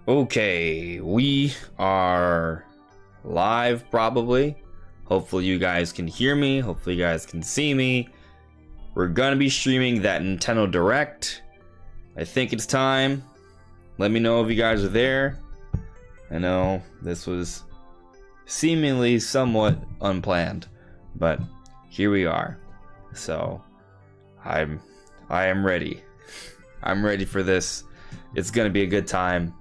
Okay, we are live probably. Hopefully you guys can hear me. Hopefully you guys can see me. We're gonna be streaming that Nintendo Direct. I think it's time. Let me know if you guys are there. I know this was seemingly somewhat unplanned, but here we are. So I am ready. I'm ready for this. It's gonna be a good time.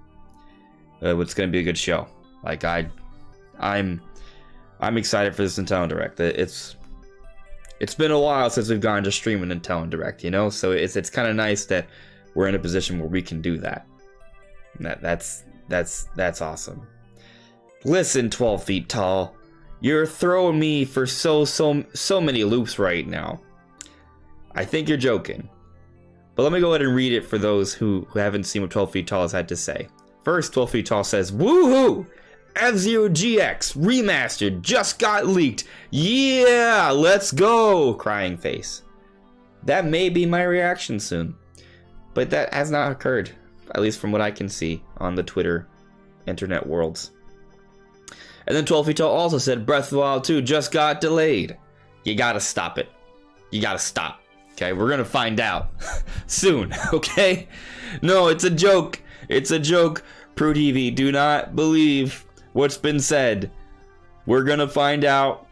It's gonna be a good show. Like I'm excited for this Nintendo Direct. It's been a while since we've gone to stream a Nintendo Direct, you know. So it's kind of nice that we're in a position where we can do that. That's awesome. Listen, 12 feet tall, you're throwing me for so many loops right now. I think you're joking, but let me go ahead and read it for those who haven't seen what 12 feet tall has had to say. First, 12 feet tall says, "Woohoo! F-Zero GX remastered just got leaked. Yeah, let's go!" Crying face. That may be my reaction soon, but that has not occurred, at least from what I can see on the Twitter internet worlds. And then 12 feet tall also said, "Breath of the Wild 2 just got delayed." You gotta stop it. You gotta stop. Okay, we're gonna find out soon. Okay, no, it's a joke. It's a joke. Pro TV, do not believe what's been said. We're gonna find out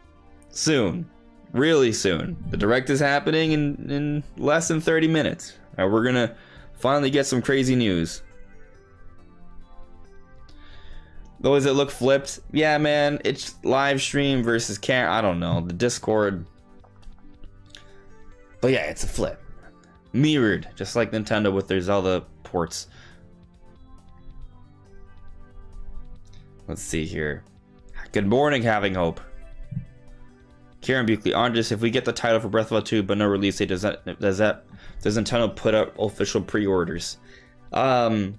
soon, really soon. The Direct is happening in less than 30 minutes. And we're gonna finally get some crazy news. Though, does it look flipped? Yeah, man, it's live stream versus I don't know, the Discord. But yeah, it's a flip. Mirrored, just like Nintendo with their Zelda ports. Let's see here. Good morning, Having Hope. Karen Buckley, Andres, if we get the title for Breath of the Wild 2 but no release date, does Nintendo put up official pre-orders? I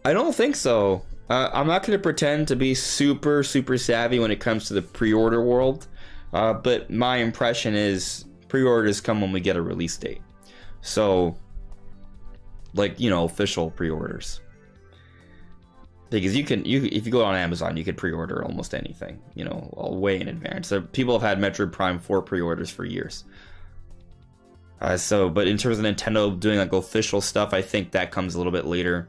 don't think so. I'm not going to pretend to be super savvy when it comes to the pre-order world, but my impression is pre-orders come when we get a release date. So, like, you know, official pre-orders. Because if you go on Amazon, you could pre-order almost anything, you know, way in advance. People have had Metroid Prime 4 pre-orders for years. But in terms of Nintendo doing like official stuff, I think that comes a little bit later.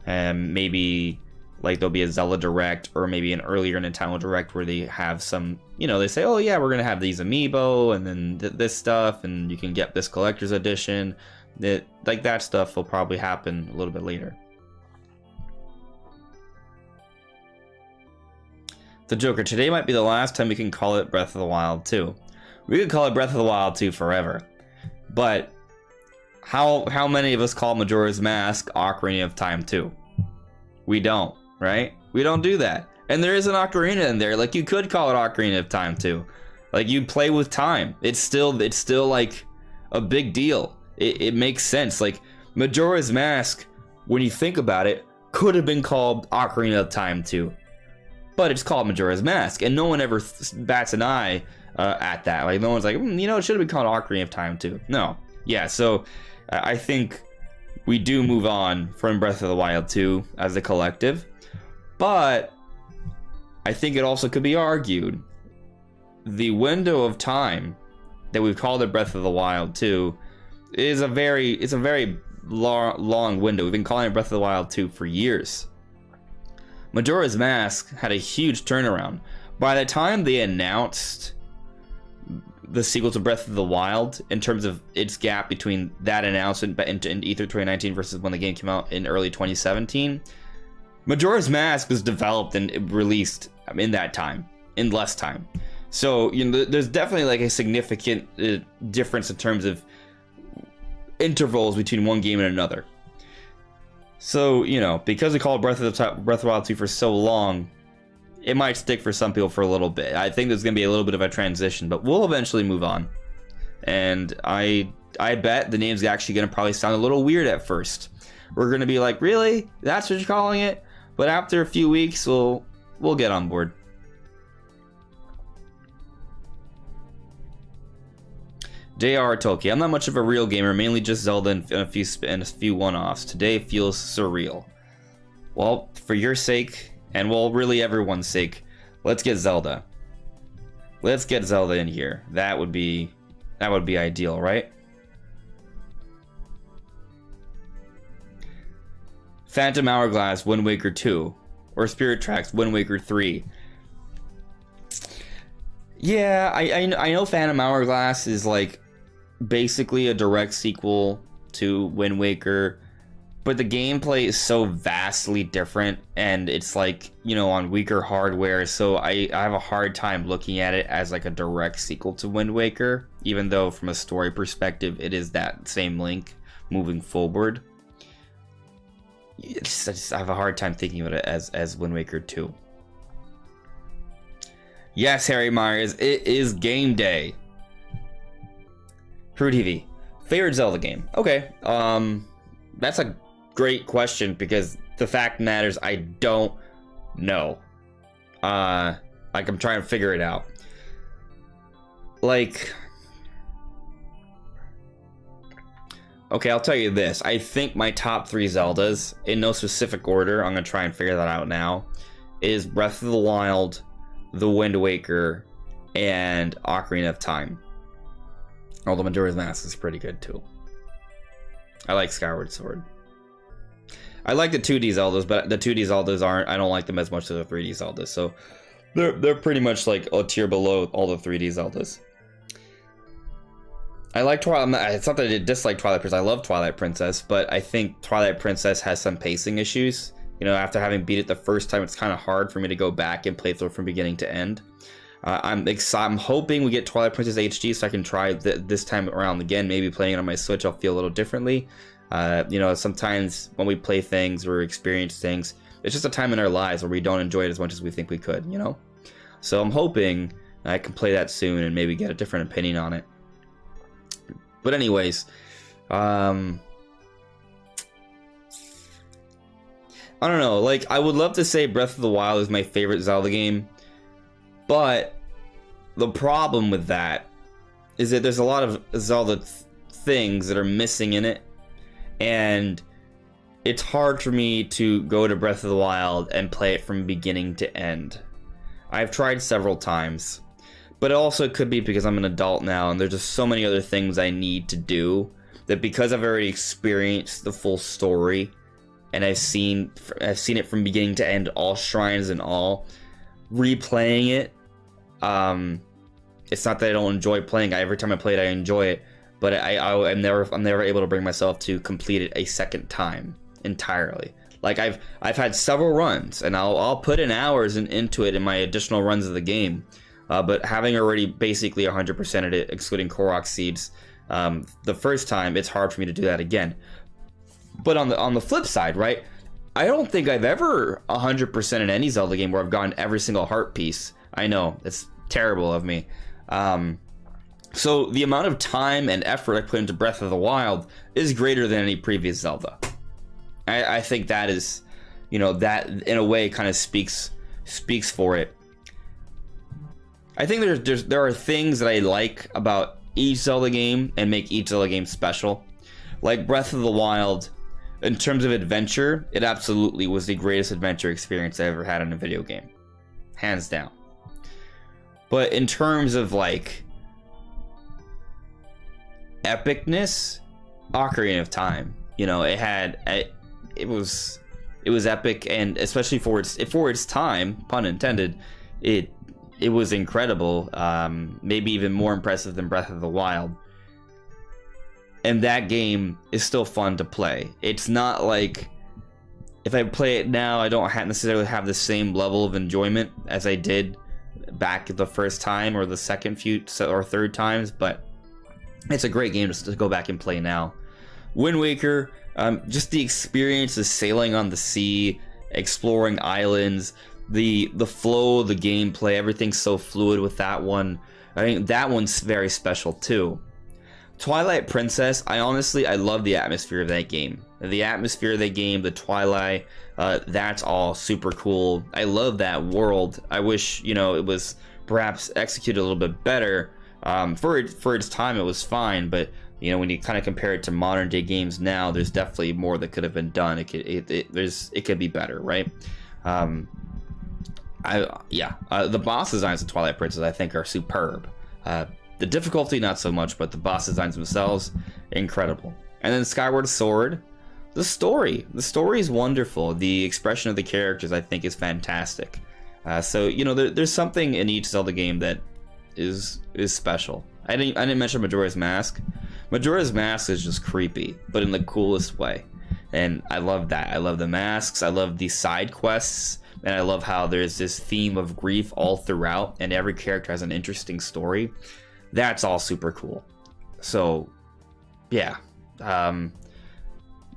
And maybe like there'll be a Zelda Direct or maybe an earlier Nintendo Direct where they have some, you know, they say, oh yeah, we're gonna have these amiibo and then this stuff, and you can get this collector's edition. That stuff will probably happen a little bit later. The Joker, today might be the last time we can call it Breath of the Wild 2. We could call it Breath of the Wild 2 forever. But how many of us call Majora's Mask Ocarina of Time 2? We don't, right? We don't do that. And there is an Ocarina in there. Like, you could call it Ocarina of Time 2. Like, you play with time. It's still like a big deal. It makes sense. Like, Majora's Mask, when you think about it, could have been called Ocarina of Time 2. But it's called Majora's Mask, and no one ever bats an eye at that. Like, no one's like, you know, it should have been called Ocarina of Time too. No. Yeah, so I think we do move on from Breath of the Wild 2 as a collective. But I think it also could be argued the window of time that we've called it Breath of the Wild 2 is a very long window. We've been calling it Breath of the Wild 2 for years. Majora's Mask had a huge turnaround. By the time they announced the sequel to Breath of the Wild, in terms of its gap between that announcement in E3 2019 versus when the game came out in early 2017, Majora's Mask was developed and released in that time, in less time. So, you know, there's definitely like a significant difference in terms of intervals between one game and another. So, you know, because we called Breath of the Wild 2 for so long, it might stick for some people for a little bit. I think there's going to be a little bit of a transition, but we'll eventually move on. And I bet the name's actually going to probably sound a little weird at first. We're going to be like, really? That's what you're calling it? But after a few weeks, we'll get on board. J.R. Tolkien. I'm not much of a real gamer, mainly just Zelda and a few one-offs. Today feels surreal. Well, for your sake, and well, really everyone's sake, let's get Zelda. Let's get Zelda in here. That would be ideal, right? Phantom Hourglass, Wind Waker 2, or Spirit Tracks, Wind Waker 3. Yeah, I know Phantom Hourglass is like basically a direct sequel to Wind Waker, but the gameplay is so vastly different, and it's like, you know, on weaker hardware, so I have a hard time looking at it as like a direct sequel to Wind Waker, even though from a story perspective it is that same Link moving forward. I just have a hard time thinking of it as Wind Waker 2. Yes, Harry Myers, it is game day. Fruit TV, favorite Zelda game? Okay, that's a great question, because the fact matters, I don't know. Like, I'm trying to figure it out. Like, okay, I'll tell you this. I think my top 3 Zeldas, in no specific order, I'm gonna try and figure that out now, is Breath of the Wild, The Wind Waker, and Ocarina of Time. Although Majora's Mask is pretty good too. I like Skyward Sword. I like the 2D Zeldas, but the 2D Zeldas I don't like them as much as the 3D Zeldas, so they're pretty much like a tier below all the 3D Zeldas. I like Twilight. It's not that I dislike Twilight Princess. I love Twilight Princess, but I think Twilight Princess has some pacing issues. You know, after having beat it the first time, it's kind of hard for me to go back and play through from beginning to end. I'm hoping we get Twilight Princess HD so I can try this time around again. Maybe playing it on my Switch, I'll feel a little differently. You know, sometimes when we play things or experience things, it's just a time in our lives where we don't enjoy it as much as we think we could, you know? So I'm hoping I can play that soon and maybe get a different opinion on it. But anyways, I don't know, like, I would love to say Breath of the Wild is my favorite Zelda game, but the problem with that is that there's a lot of Zelda things that are missing in it, and it's hard for me to go to Breath of the Wild and play it from beginning to end. I've tried several times, but it also could be because I'm an adult now and there's just so many other things I need to do that, because I've already experienced the full story and I've seen it from beginning to end, all shrines and all, replaying it, it's not that I don't enjoy playing. Every time I play it, I enjoy it, but I'm never able to bring myself to complete it a second time entirely. Like, I've had several runs, and I'll put in hours into it in my additional runs of the game, but having already basically 100%ed it, excluding Korok seeds, the first time, it's hard for me to do that again. But on the flip side, right, I don't think I've ever 100% in any Zelda game where I've gotten every single heart piece. I know, it's terrible of me. So the amount of time and effort I put into Breath of the Wild is greater than any previous Zelda. I think that is, you know, that in a way kind of speaks for it. I think there are things that I like about each Zelda game and make each Zelda game special. Like Breath of the Wild, in terms of adventure, it absolutely was the greatest adventure experience I ever had in a video game. Hands down. But in terms of like epicness, Ocarina of Time, you know, it was epic, and especially for its time, pun intended, it was incredible. Maybe even more impressive than Breath of the Wild. And that game is still fun to play. It's not like, if I play it now, I don't necessarily have the same level of enjoyment as I did back the first time or the second few or third times, but it's a great game to go back and play now. Wind Waker, just the experience of sailing on the sea, exploring islands, the flow of the gameplay, everything's so fluid with that one. I think that one's very special too. Twilight Princess, I love the atmosphere of that game. The atmosphere of that game, the Twilight, that's all super cool. I love that world. I wish, you know, it was perhaps executed a little bit better. For its time, it was fine, but You know, when you kind of compare it to modern day games now, there's definitely more that could have been done. It could be better, right? The boss designs of Twilight Princess I think are superb. The difficulty not so much, but the boss designs themselves, incredible. And then Skyward Sword, the story is wonderful. The expression of the characters I think is fantastic. So you know, there's something in each Zelda game that is special. I didn't mention Majora's Mask. Majora's Mask is just creepy, but in the coolest way. And I love that. I love the masks. I love the side quests. And I love how there's this theme of grief all throughout, and every character has an interesting story. That's all super cool. So, yeah.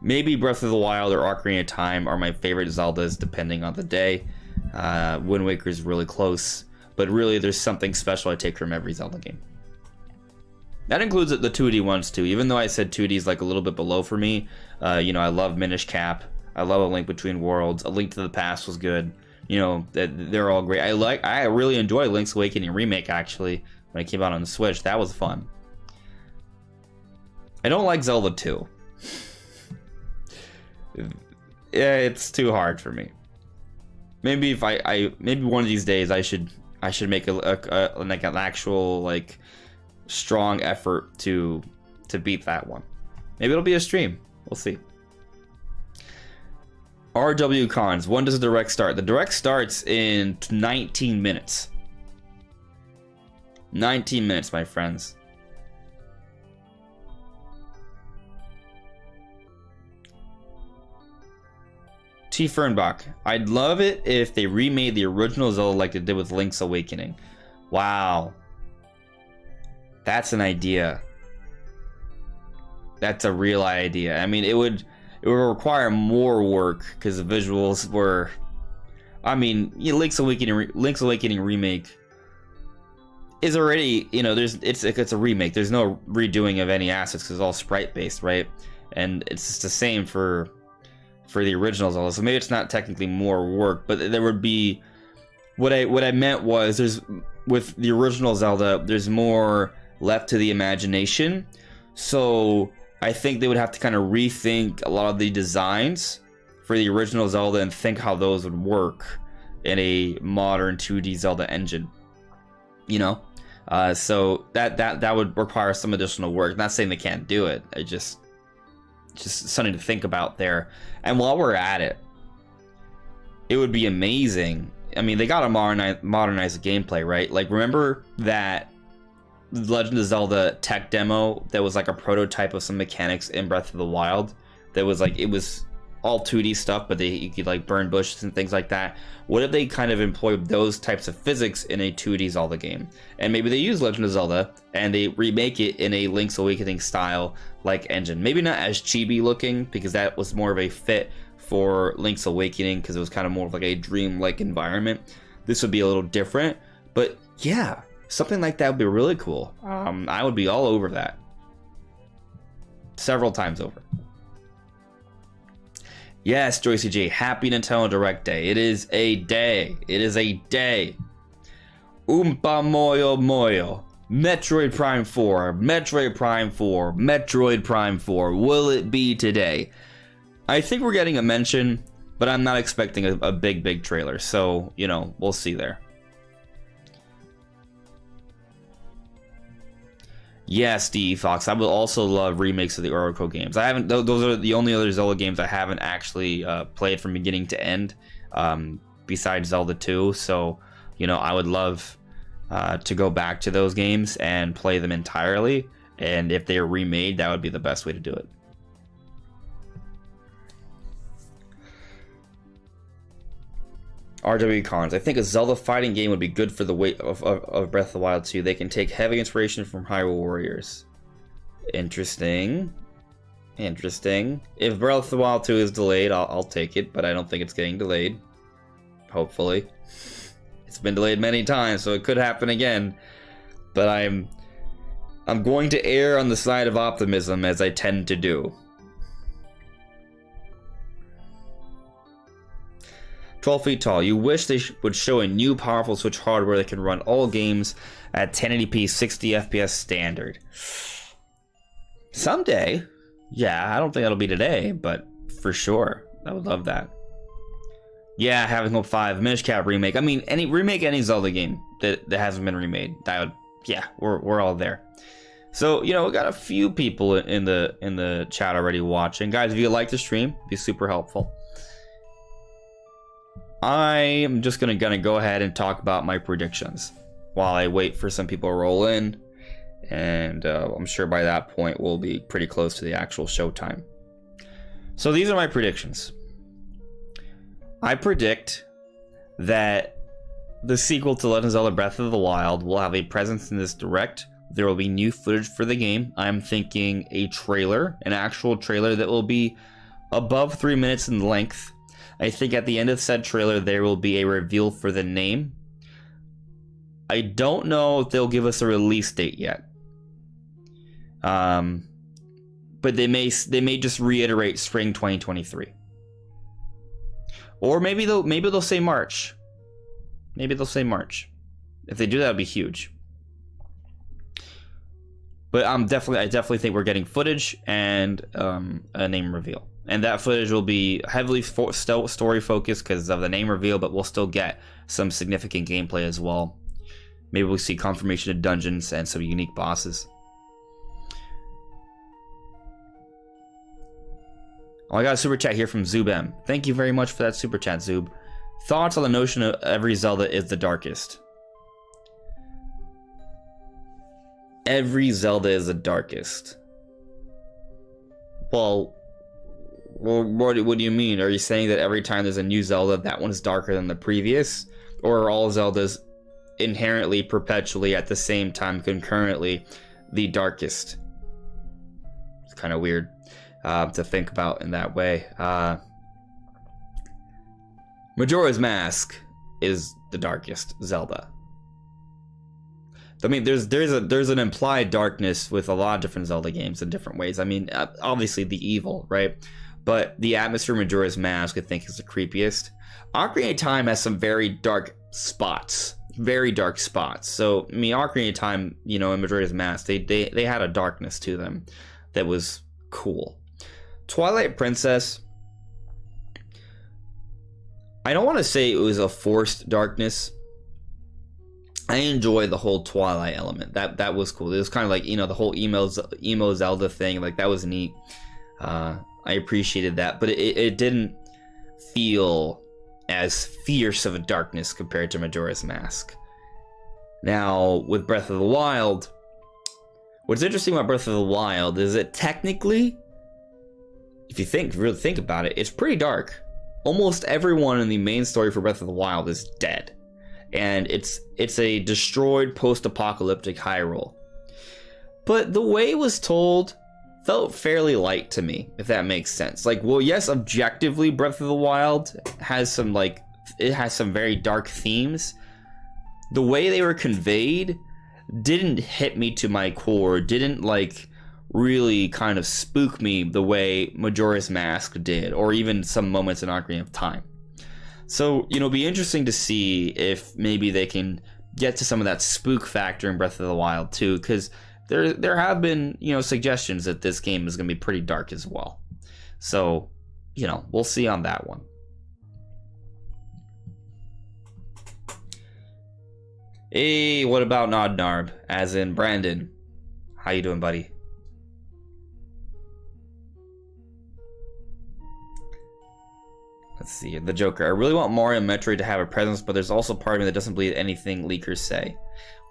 Maybe Breath of the Wild or Ocarina of Time are my favorite Zeldas, depending on the day. Wind Waker is really close, but really there's something special I take from every Zelda game. That includes the 2D ones too, even though I said 2D is like a little bit below for me. You know, I love Minish Cap. I love A Link Between Worlds. A Link to the Past was good. You know, they're all great. I really enjoyed Link's Awakening Remake, actually, when it came out on the Switch. That was fun. I don't like Zelda 2. Yeah, it's too hard for me. Maybe if maybe one of these days I should make like an actual like strong effort to beat that one. Maybe it'll be a stream. We'll see. RW Cons. When does the direct start? The direct starts in 19 minutes. 19 minutes, my friends. T. Fernbach. I'd love it if they remade the original Zelda like they did with Link's Awakening. Wow. That's an idea. That's a real idea. I mean, it would require more work because the visuals were. I mean, Link's Awakening remake is already, you know, it's a remake. There's no redoing of any assets because it's all sprite based, right? And it's just the same for the original Zelda. So maybe it's not technically more work, but there would be. What I meant was with the original Zelda, there's more left to the imagination. So I think they would have to kind of rethink a lot of the designs for the original Zelda and think how those would work in a modern 2D Zelda engine. You know? So that would require some additional work. Not saying they can't do it. It's just something to think about there. And while we're at it, it would be amazing. I mean, they gotta modernize the gameplay, right? Like, remember that Legend of Zelda tech demo that was like a prototype of some mechanics in Breath of the Wild? That was like, it was all 2D stuff, but you could like burn bushes and things like that. What if they kind of employed those types of physics in a 2D Zelda game? And maybe they use Legend of Zelda and they remake it in a Link's Awakening style like engine. Maybe not as chibi looking, because that was more of a fit for Link's Awakening because it was kind of more of like a dream-like environment. This would be a little different, but yeah, something like that would be really cool. I would be all over that. Several times over. Yes, Joycey J, happy Nintendo Direct Day. It is a day. It is a day. Oompa Moyo Moyo. Metroid Prime 4. Metroid Prime 4. Metroid Prime 4. Will it be today? I think we're getting a mention, but I'm not expecting a big trailer. So, you know, we'll see there. Yes, Steve Fox. I would also love remakes of the Oracle games. I haven't. Those are the only other Zelda games I haven't actually played from beginning to end, besides Zelda 2. So, you know, I would love to go back to those games and play them entirely. And if they are remade, that would be the best way to do it. RW Cons. I think a Zelda fighting game would be good for the weight of Breath of the Wild 2. They can take heavy inspiration from Hyrule Warriors. Interesting. Interesting. If Breath of the Wild 2 is delayed, I'll take it, but I don't think it's getting delayed. Hopefully. It's been delayed many times, so it could happen again. But I'm going to err on the side of optimism, as I tend to do. 12 feet tall. You wish they would show a new powerful Switch hardware that can run all games at 1080p 60 FPS standard. Someday. Yeah, I don't think that'll be today, but for sure. I would love that. Yeah, Having Hope 5, Minish Cap remake. I mean, any Zelda game that hasn't been remade. That would, yeah, we're all there. So, we got a few people in the chat already watching. Guys, if you like the stream, it'd be super helpful. I am just gonna go ahead and talk about my predictions while I wait for some people to roll in, and I'm sure by that point we'll be pretty close to the actual showtime. So these are my predictions. I predict that the sequel to Legend of Zelda Breath of the Wild will have a presence in this direct. There will be new footage for the game. I'm thinking a trailer, an actual trailer that will be above 3 minutes in length. I think at the end of said trailer, there will be a reveal for the name. I don't know if they'll give us a release date yet. But they may just reiterate spring 2023. Or maybe they'll say March. Maybe they'll say March. If they do, that would be huge. But I definitely think we're getting footage and a name reveal. And that footage will be heavily story focused because of the name reveal, but we'll still get some significant gameplay as well. Maybe we'll see confirmation of dungeons and some unique bosses. Oh, I got a super chat here from Zubem. Thank you very much for that super chat, Zub. Thoughts on the notion of every Zelda is the darkest? Every Zelda is the darkest. Well, what do you mean? Are you saying that every time there's a new Zelda, that one's darker than the previous? Or are all Zeldas inherently, perpetually, at the same time, concurrently, the darkest? It's kind of weird to think about in that way. Majora's Mask is the darkest Zelda. I mean, there's an implied darkness with a lot of different Zelda games in different ways. I mean, obviously the evil, right? But the atmosphere of Majora's Mask, I think, is the creepiest. Ocarina of Time has some very dark spots. Very dark spots. So, I mean, Ocarina of Time, in Majora's Mask, they had a darkness to them that was cool. Twilight Princess, I don't want to say it was a forced darkness. I enjoy the whole Twilight element. That was cool. It was kind of like, the whole emo Zelda thing. Like, that was neat. I appreciated that, but it didn't feel as fierce of a darkness compared to Majora's Mask. Now, with Breath of the Wild, what's interesting about Breath of the Wild is that technically, if you really think about it, it's pretty dark. Almost everyone in the main story for Breath of the Wild is dead. And it's a destroyed post-apocalyptic Hyrule. But the way it was told felt fairly light to me, if that makes sense. Like, well, yes, objectively, Breath of the Wild has some very dark themes. The way they were conveyed didn't hit me to my core, didn't really kind of spook me the way Majora's Mask did, or even some moments in Ocarina of Time. So, it'll be interesting to see if maybe they can get to some of that spook factor in Breath of the Wild too, because there have been, suggestions that this game is going to be pretty dark as well. So, we'll see on that one. Hey, what about Nodnarb? As in Brandon. How you doing, buddy? Let's see, the Joker. I really want Mario and Metroid to have a presence, but there's also part of me that doesn't believe anything leakers say.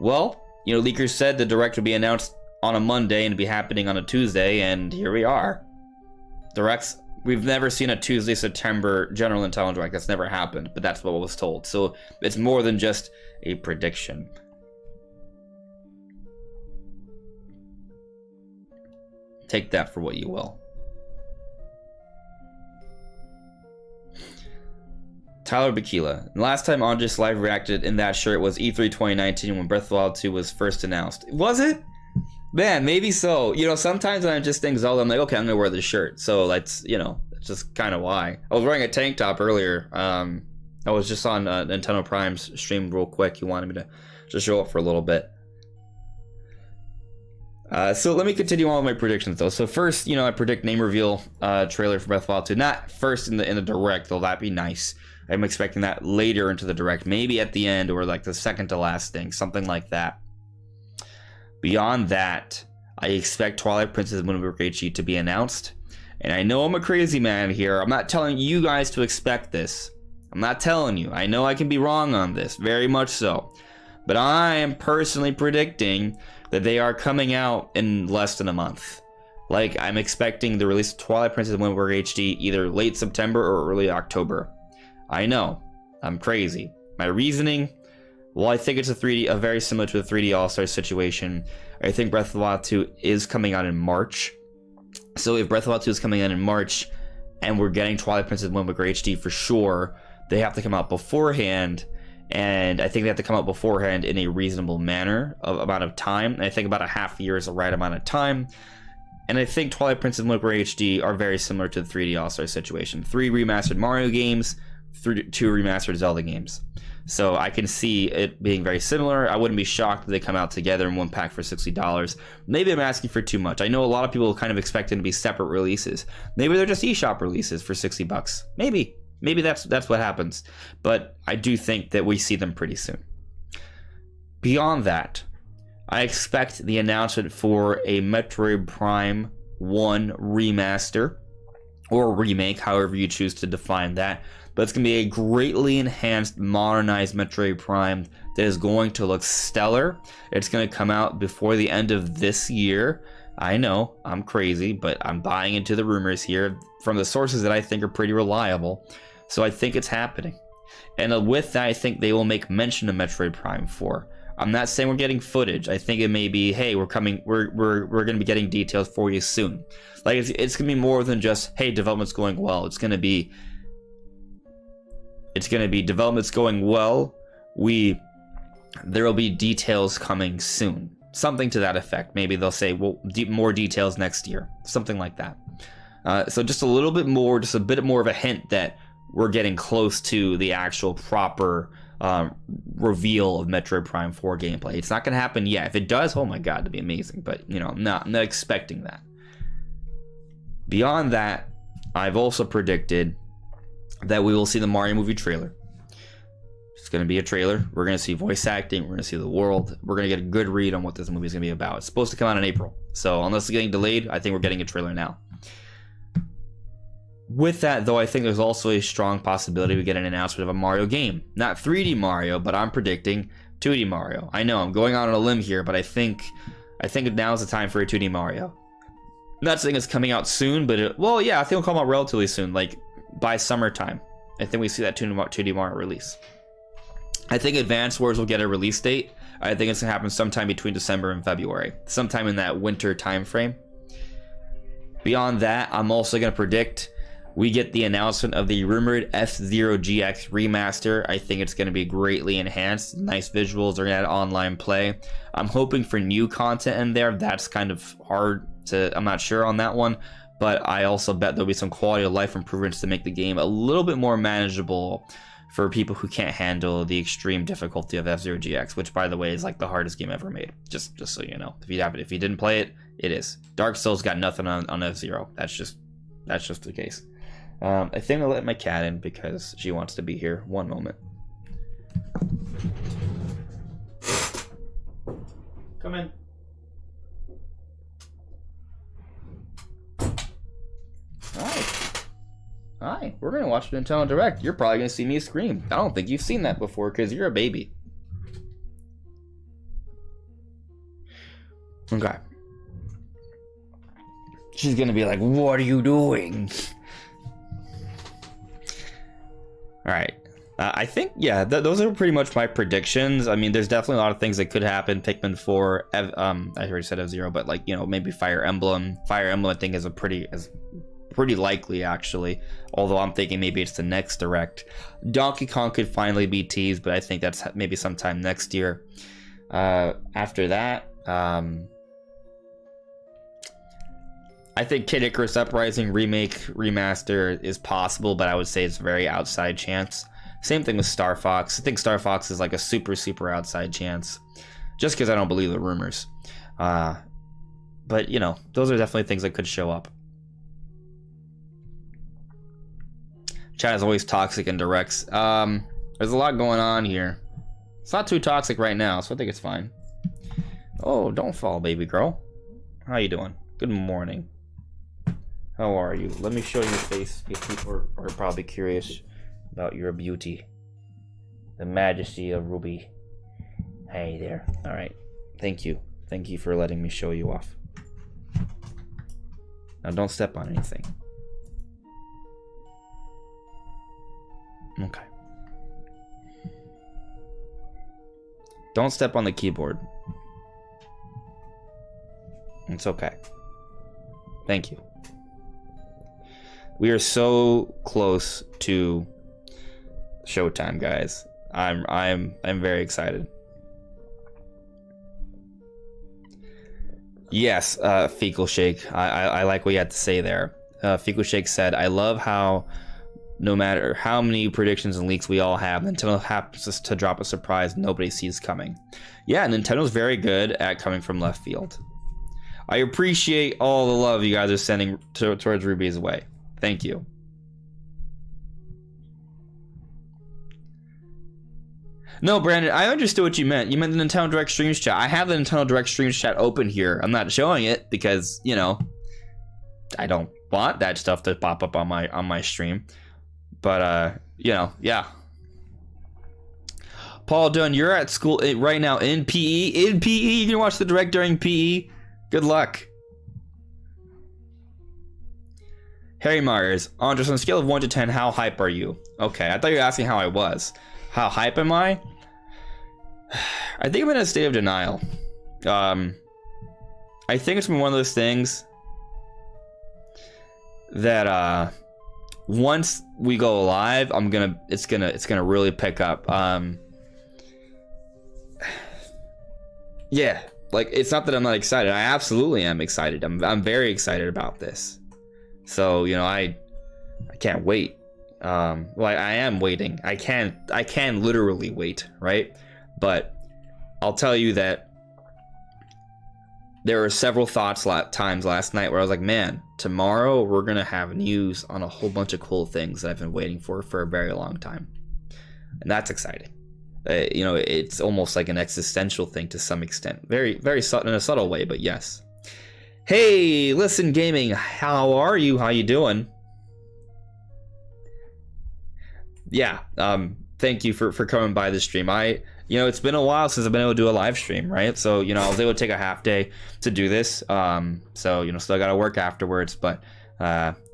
Well, leakers said the Direct would be announced on a Monday and be happening on a Tuesday, and here we are. Directs, we've never seen a Tuesday, September General Intelligence Direct. That's never happened, but that's what was told. So it's more than just a prediction. Take that for what you will. Tyler Bakila. Last time Andres live reacted in that shirt was E3 2019 when Breath of the Wild 2 was first announced. Was it? Man, maybe so. Sometimes when I just think Zelda, I'm like, okay, I'm gonna wear this shirt. So that's just kind of why. I was wearing a tank top earlier. I was just on Nintendo Prime's stream real quick. He wanted me to just show up for a little bit. So let me continue on with my predictions though. So first, I predict name reveal trailer for Breath of the Wild 2. Not first in the direct, though that'd be nice. I'm expecting that later into the direct, maybe at the end or like the second to last thing, something like that. Beyond that, I expect Twilight Princess Moonbrook HD to be announced. And I know I'm a crazy man here. I'm not telling you guys to expect this. I'm not telling you. I know I can be wrong on this, very much so. But I am personally predicting that they are coming out in less than a month. Like, I'm expecting the release of Twilight Princess Moonbrook HD either late September or early October. I know, I'm crazy. My reasoning, well, I think it's a very similar to the 3D All-Stars situation. I think Breath of the Wild 2 is coming out in March. So if Breath of the Wild 2 is coming out in March, and we're getting Twilight Princess Moonbrook HD for sure, they have to come out beforehand. And I think they have to come out beforehand in a reasonable amount of time. And I think about a half year is the right amount of time. And I think Twilight Princess Moonbrook HD are very similar to the 3D All-Star situation. 3 remastered Mario games, 2 remastered Zelda games. So I can see it being very similar. I wouldn't be shocked if they come out together in one pack for $60. Maybe I'm asking for too much. I know a lot of people kind of expect them to be separate releases. Maybe they're just eShop releases for $60. Maybe that's what happens, but I do think that we see them pretty soon. Beyond that, I expect the announcement for a Metroid Prime 1 remaster or remake, however you choose to define that, but it's going to be a greatly enhanced, modernized Metroid Prime that is going to look stellar. It's going to come out before the end of this year. I know, I'm crazy, but I'm buying into the rumors here from the sources that I think are pretty reliable. So I think it's happening. And with that, I think they will make mention of Metroid Prime 4. I'm not saying we're getting footage. I think it may be, hey, we're going to be getting details for you soon. Like, it's going to be more than just, hey, development's going well. It's going to be development's going well. There will be details coming soon. Something to that effect. Maybe they'll say, well, more details next year. Something like that. So just a bit more of a hint that we're getting close to the actual proper reveal of Metroid Prime 4 gameplay. It's not going to happen yet. If it does, oh my god, it'd be amazing. But, I'm not expecting that. Beyond that, I've also predicted that we will see the Mario movie trailer. It's going to be a trailer. We're going to see voice acting. We're going to see the world. We're going to get a good read on what this movie is going to be about. It's supposed to come out in April. So unless it's getting delayed, I think we're getting a trailer now. With that, though, I think there's also a strong possibility we get an announcement of a Mario game. Not 3D Mario, but I'm predicting 2D Mario. I know, I'm going out on a limb here, but I think now's the time for a 2D Mario. I'm not saying it's coming out soon, but I think it'll come out relatively soon, like by summertime. I think we see that 2D Mario release. I think Advance Wars will get a release date. I think it's going to happen sometime between December and February. Sometime in that winter time frame. Beyond that, I'm also going to predict we get the announcement of the rumored F-Zero GX remaster. I think it's going to be greatly enhanced. Nice visuals. They're going to add online play. I'm hoping for new content in there. That's kind of hard to... I'm not sure on that one. But I also bet there'll be some quality of life improvements to make the game a little bit more manageable for people who can't handle the extreme difficulty of F-Zero GX, which, by the way, is like the hardest game ever made. Just so you know. If you didn't play it, it is. Dark Souls got nothing on F-Zero. That's just the case. I think I'll let my cat in because she wants to be here. One moment. Come in. Hi. We're going to watch the Nintendo Direct. You're probably going to see me scream. I don't think you've seen that before because you're a baby. Okay. She's going to be like, what are you doing? Alright, I think, those are pretty much my predictions. I mean, there's definitely a lot of things that could happen. Pikmin 4, I already said F-Zero, but like, maybe Fire Emblem. Fire Emblem, I think, is pretty likely, actually. Although I'm thinking maybe it's the next Direct. Donkey Kong could finally be teased, but I think that's maybe sometime next year. After that, I think Kid Icarus Uprising remake, remaster is possible, but I would say it's a very outside chance. Same thing with Star Fox. I think Star Fox is like a super, super outside chance. Just because I don't believe the rumors. But, you know, those are definitely things that could show up. Chat is always toxic and directs. There's a lot going on here. It's not too toxic right now, so I think it's fine. Oh, don't fall, baby girl. How you doing? Good morning. How are you? Let me show you your face, because people are probably curious about your beauty. The majesty of Ruby. Hey there. Alright. Thank you. Thank you for letting me show you off. Now don't step on anything. Okay. Don't step on the keyboard. It's okay. Thank you. We are so close to showtime, guys. I'm very excited. Yes, Fecal Shake. I like what you had to say there. Fecal Shake said, I love how no matter how many predictions and leaks we all have, Nintendo happens to drop a surprise nobody sees coming. Yeah, Nintendo's very good at coming from left field. I appreciate all the love you guys are sending towards Ruby's way. Thank you. No, Brandon, I understood what you meant. You meant the Nintendo Direct Streams chat. I have the Nintendo Direct Streams chat open here. I'm not showing it because, you know, I don't want that stuff to pop up on my stream. But you know, yeah. Paul Dunn, you're at school right now in PE. In PE, you can watch the Direct during PE. Good luck. Harry Myers, Andres, on a scale of 1 to 10, how hype are you? Okay, I thought you were asking how I was. How hype am I? I think I'm in a state of denial. I think it's been one of those things that once we go live, it's gonna really pick up. Yeah, like it's not that I'm not excited. I absolutely am excited. I'm very excited about this. So, you know, I can't wait. Well, I am waiting. I can literally wait, right? But I'll tell you that there were several times last night where I was like, man, tomorrow we're gonna have news on a whole bunch of cool things that I've been waiting for a very long time, and that's exciting. You know, it's almost like an existential thing to some extent, very subtle, in a subtle way, but yes. Hey, Listen Gaming, how are you? How you doing? Yeah, thank you for coming by the stream. You know, it's been a while since I've been able to do a live stream, right? So, you know, I was able to take a half day to do this. So, you know, still got to work afterwards, but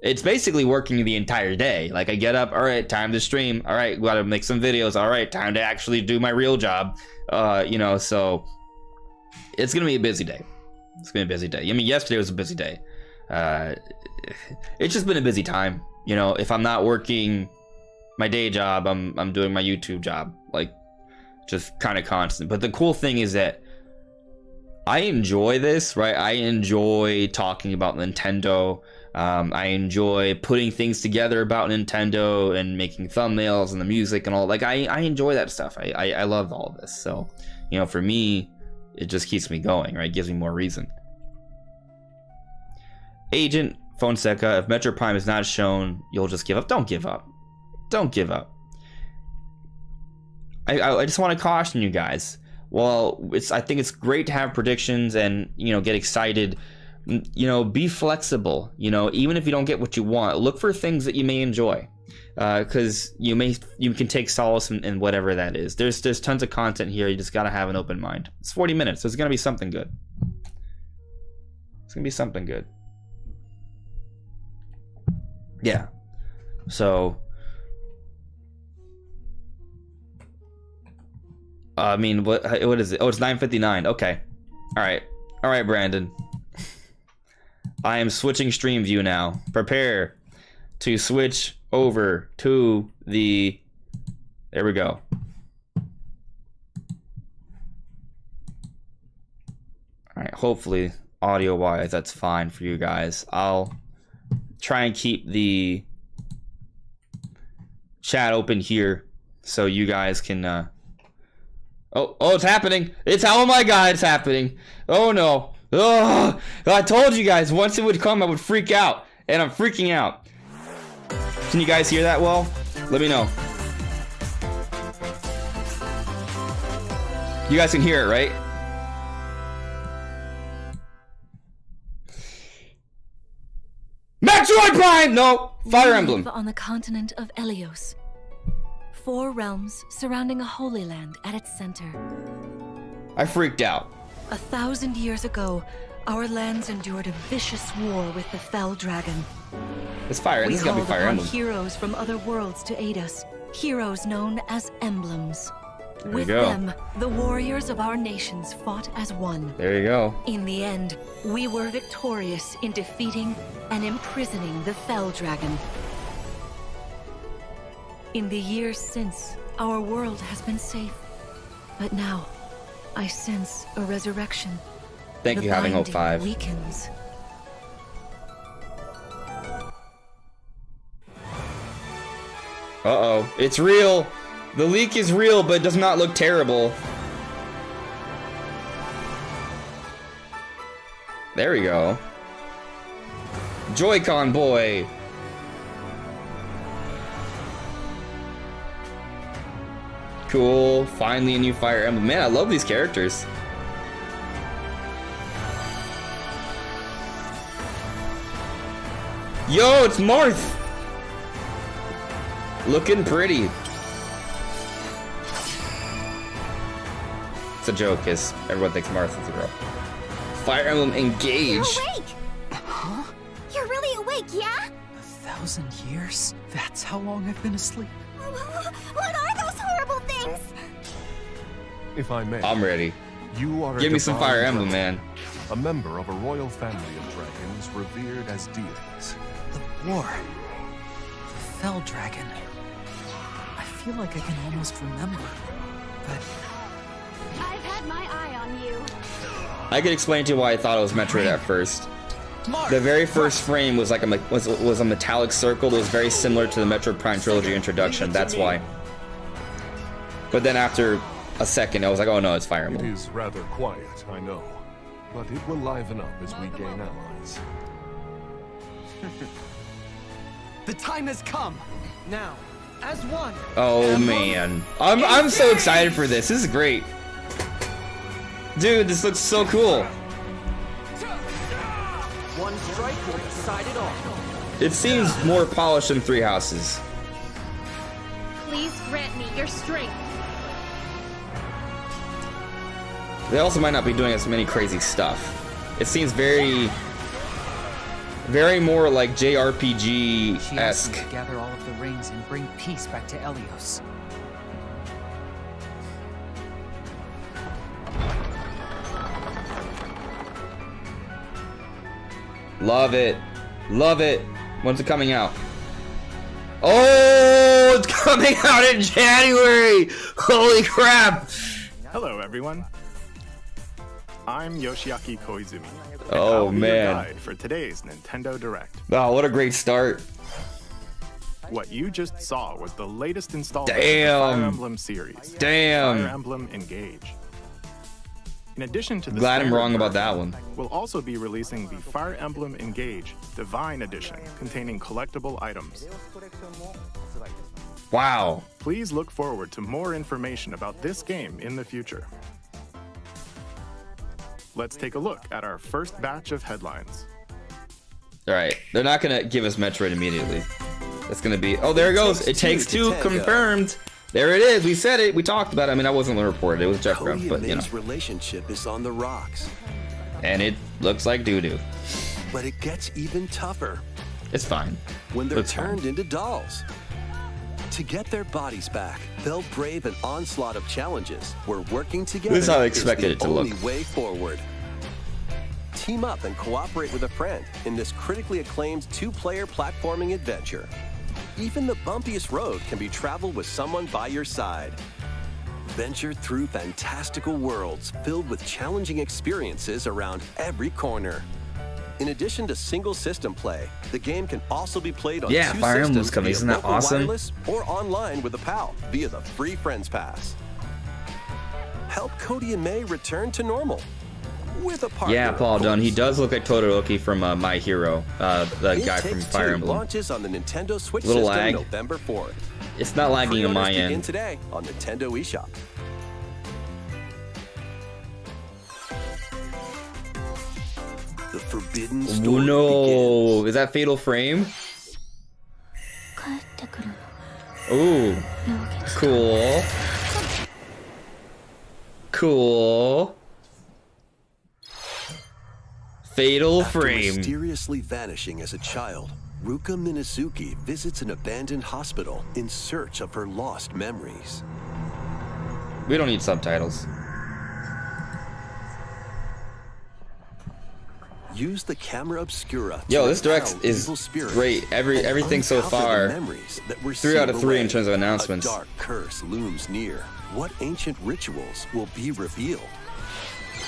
it's basically working the entire day. Like, I get up, all right, time to stream. All right, got to make some videos. All right, time to actually do my real job. You know, so it's going to be a busy day. It's going to be a busy day. I mean, yesterday was a busy day. It's just been a busy time. You know, if I'm not working my day job, I'm doing my YouTube job, like just kind of constant. But the cool thing is that I enjoy this, right? I enjoy talking about Nintendo. I enjoy putting things together about Nintendo and making thumbnails and the music and all. Like I enjoy that stuff. I love all of this. So, you know, for me, it just keeps me going, right? It gives me more reason. Agent Fonseca, if Metro Prime is not shown, you'll just give up. Don't give up. Don't give up. I just want to caution you guys. Well, I think it's great to have predictions and, you know, get excited. You know, be flexible. You know, even if you don't get what you want, look for things that you may enjoy, because you can take solace in whatever that is. There's tons of content here. You just gotta have an open mind. It's 40 minutes. There's gonna be something good. It's gonna be something good. Yeah. So, I mean, what is it? Oh, it's 9:59. Okay. All right, Brandon. I am switching stream view now. Prepare to switch over to the... There we go. Alright, hopefully, audio-wise, that's fine for you guys. I'll try and keep the chat open here so you guys can... Oh, it's happening! Oh my god, it's happening! Oh no! Oh, I told you guys, once it would come, I would freak out. And I'm freaking out. Can you guys hear that well? Let me know. You guys can hear it, right? Metroid Prime! No! Fire Emblem. On the continent of Elios. 4 realms surrounding a holy land at its center. I freaked out. 1,000 years ago, our lands endured a vicious war with the Fell Dragon. It's fire. This is gonna be Fire Emblem. Heroes from other worlds to aid us. Heroes known as emblems. There With you go. them, the warriors of our nations fought as one. There you go. In the end, we were victorious in defeating and imprisoning the Fell Dragon. In the years since, our world has been safe. But now, I sense a resurrection. Thank you, Having Hope 5. Weakens. Uh-oh. It's real. The leak is real, but it does not look terrible. There we go. Joy-Con boy. Cool. Finally a new Fire Emblem. Man, I love these characters. Yo, it's Marth! Looking pretty. It's a joke, because everyone thinks Martha's a girl. Fire Emblem Engage. You're awake! Huh? You're really awake, yeah? 1,000 years? That's how long I've been asleep. What are those horrible things? If I may, I'm ready. you are Give me some Fire Emblem, man. A member of a royal family of dragons revered as deities. The war. The Fell Dragon. I feel like I can almost remember, but I've had my eye on you. I could explain to you why I thought it was Metroid at first. The very first frame was like was a metallic circle that was very similar to the Metroid Prime trilogy introduction. That's why. But then after a second, I was like, oh no, it's Fire It Emblem. is rather quiet, I know, but it will liven up as we gain allies. the time has come. Now, as one. Oh man, I'm so excited for this. This is great, dude. This looks so cool. One strike will decide it all. It seems more polished than Three Houses. Please grant me your strength. They also might not be doing as many crazy stuff. It seems very more like She asked me JRPG-esque. to gather all of the rings and bring peace back to Elios. Love it. Love it. When's it coming out? Oh, it's coming out in January! Holy crap! Hello, everyone. I'm Yoshiaki Koizumi. and Oh, I'll be your man. guide for today's Nintendo Direct. Oh, what a great start. What you just saw was the latest installment Damn. of the Fire Emblem series, Damn. Fire Emblem Engage. In addition to the Glad I'm standard wrong about version, that one. we'll also be releasing the Fire Emblem Engage Divine Edition containing collectible items. Wow. Please look forward to more information about this game in the future. Let's take a look at our first batch of headlines. Alright, they're not gonna give us Metroid immediately. It's gonna be, oh, there it goes. It takes two, confirmed. There it is. We said it. We talked about it. I mean, I wasn't the reporter. It was Jeff Grubb, Cody but and you know. May's relationship is on the rocks, And it looks like doo-doo. but it gets even tougher It's fine. when they're It's fine. turned into dolls. To get their bodies back, they'll brave an onslaught of challenges where working together This is how I is expected the it to look. only way forward. Team up and cooperate with a friend in this critically acclaimed two-player platforming adventure. Even the bumpiest road can be traveled with someone by your side. Venture through fantastical worlds filled with challenging experiences around every corner. In addition to single system play, the game can also be played on Yeah, two Fire Emblem's systems coming. via Isn't that local awesome? wireless or online with a pal via the free Friends Pass. Help Cody and May return to normal. with a partner. Yeah, Paul Dunn. He does look like Todoroki from My Hero, the guy from Fire Emblem. Launches on the Nintendo Switch Little system lag. November 4th. It's not lagging on my Pre-orders begin end. today on Nintendo eShop. The Forbidden Oh, Story no, begins. is that Fatal Frame? Ooh, cool. Cool. Fatal After Frame. mysteriously vanishing as a child, Ruka Minazuki visits an abandoned hospital in search of her lost memories. We don't need subtitles. Use the camera obscura. Yo, to this direct repel is evil spirits great. and Everything so uncover the far. memories that were 3 out of sealed 3 in away. terms of announcements. A dark curse looms near. What ancient rituals will be revealed?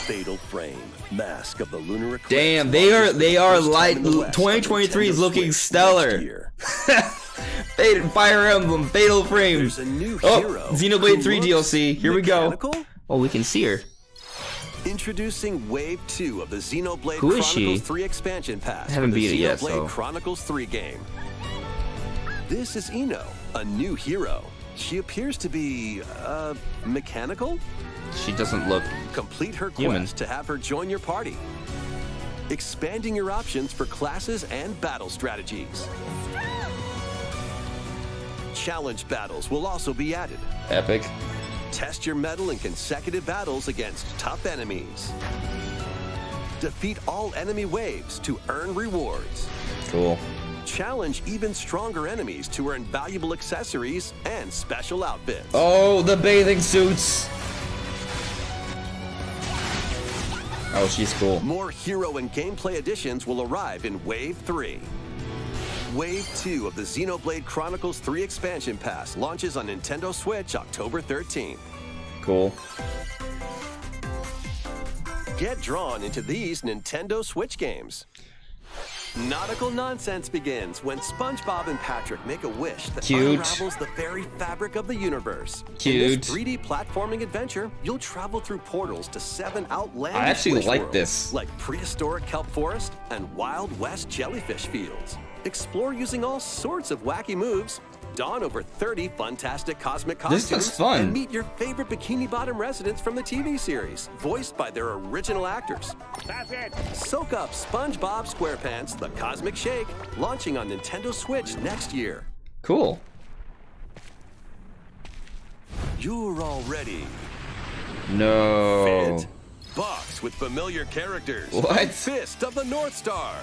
Fatal Frame, Mask of the Lunar Eclipse. Damn, they are launches for the first light. time in the West on 2023 is Nintendo looking Switch stellar. next year. Fire Emblem, Fatal Frame. There's a new Oh, hero Xenoblade who 3 looks DLC. Here we go. mechanical? Oh, we can see her. Introducing Wave 2 of the Xenoblade Who is she? Chronicles 3 expansion pass I haven't for the beat it yet, Xenoblade so. Chronicles 3 game. This is Ino, a new hero. She appears to be, mechanical? She doesn't look. Complete her Human. quest to have her join your party. Expanding your options for classes and battle strategies. Challenge battles will also be added. Epic. Test your mettle in consecutive battles against tough enemies. Defeat all enemy waves to earn rewards. Cool. Challenge even stronger enemies to earn valuable accessories and special outfits. Oh, the bathing suits. Oh, she's cool. More hero and gameplay additions will arrive in Wave 3. Wave 2 of the Xenoblade Chronicles 3 expansion pass launches on Nintendo Switch October 13th. Cool. Get drawn into these Nintendo Switch games. Nautical nonsense begins when SpongeBob and Patrick make a wish that Cute. unravels the very fabric of the universe. Cute. In this 3D platforming adventure, you'll travel through portals to 7 outlandish I actually wish like worlds, this. like prehistoric kelp forest and Wild West jellyfish fields. Explore using all sorts of wacky moves, don over 30 fantastic cosmic This costumes, looks fun. and meet your favorite Bikini Bottom residents from the TV series, voiced by their original actors. That's it. Soak up SpongeBob SquarePants: The Cosmic Shake, launching on Nintendo Switch next year. Cool. You're all ready. No. Fit. Box with familiar characters. What? Fist of the North Star.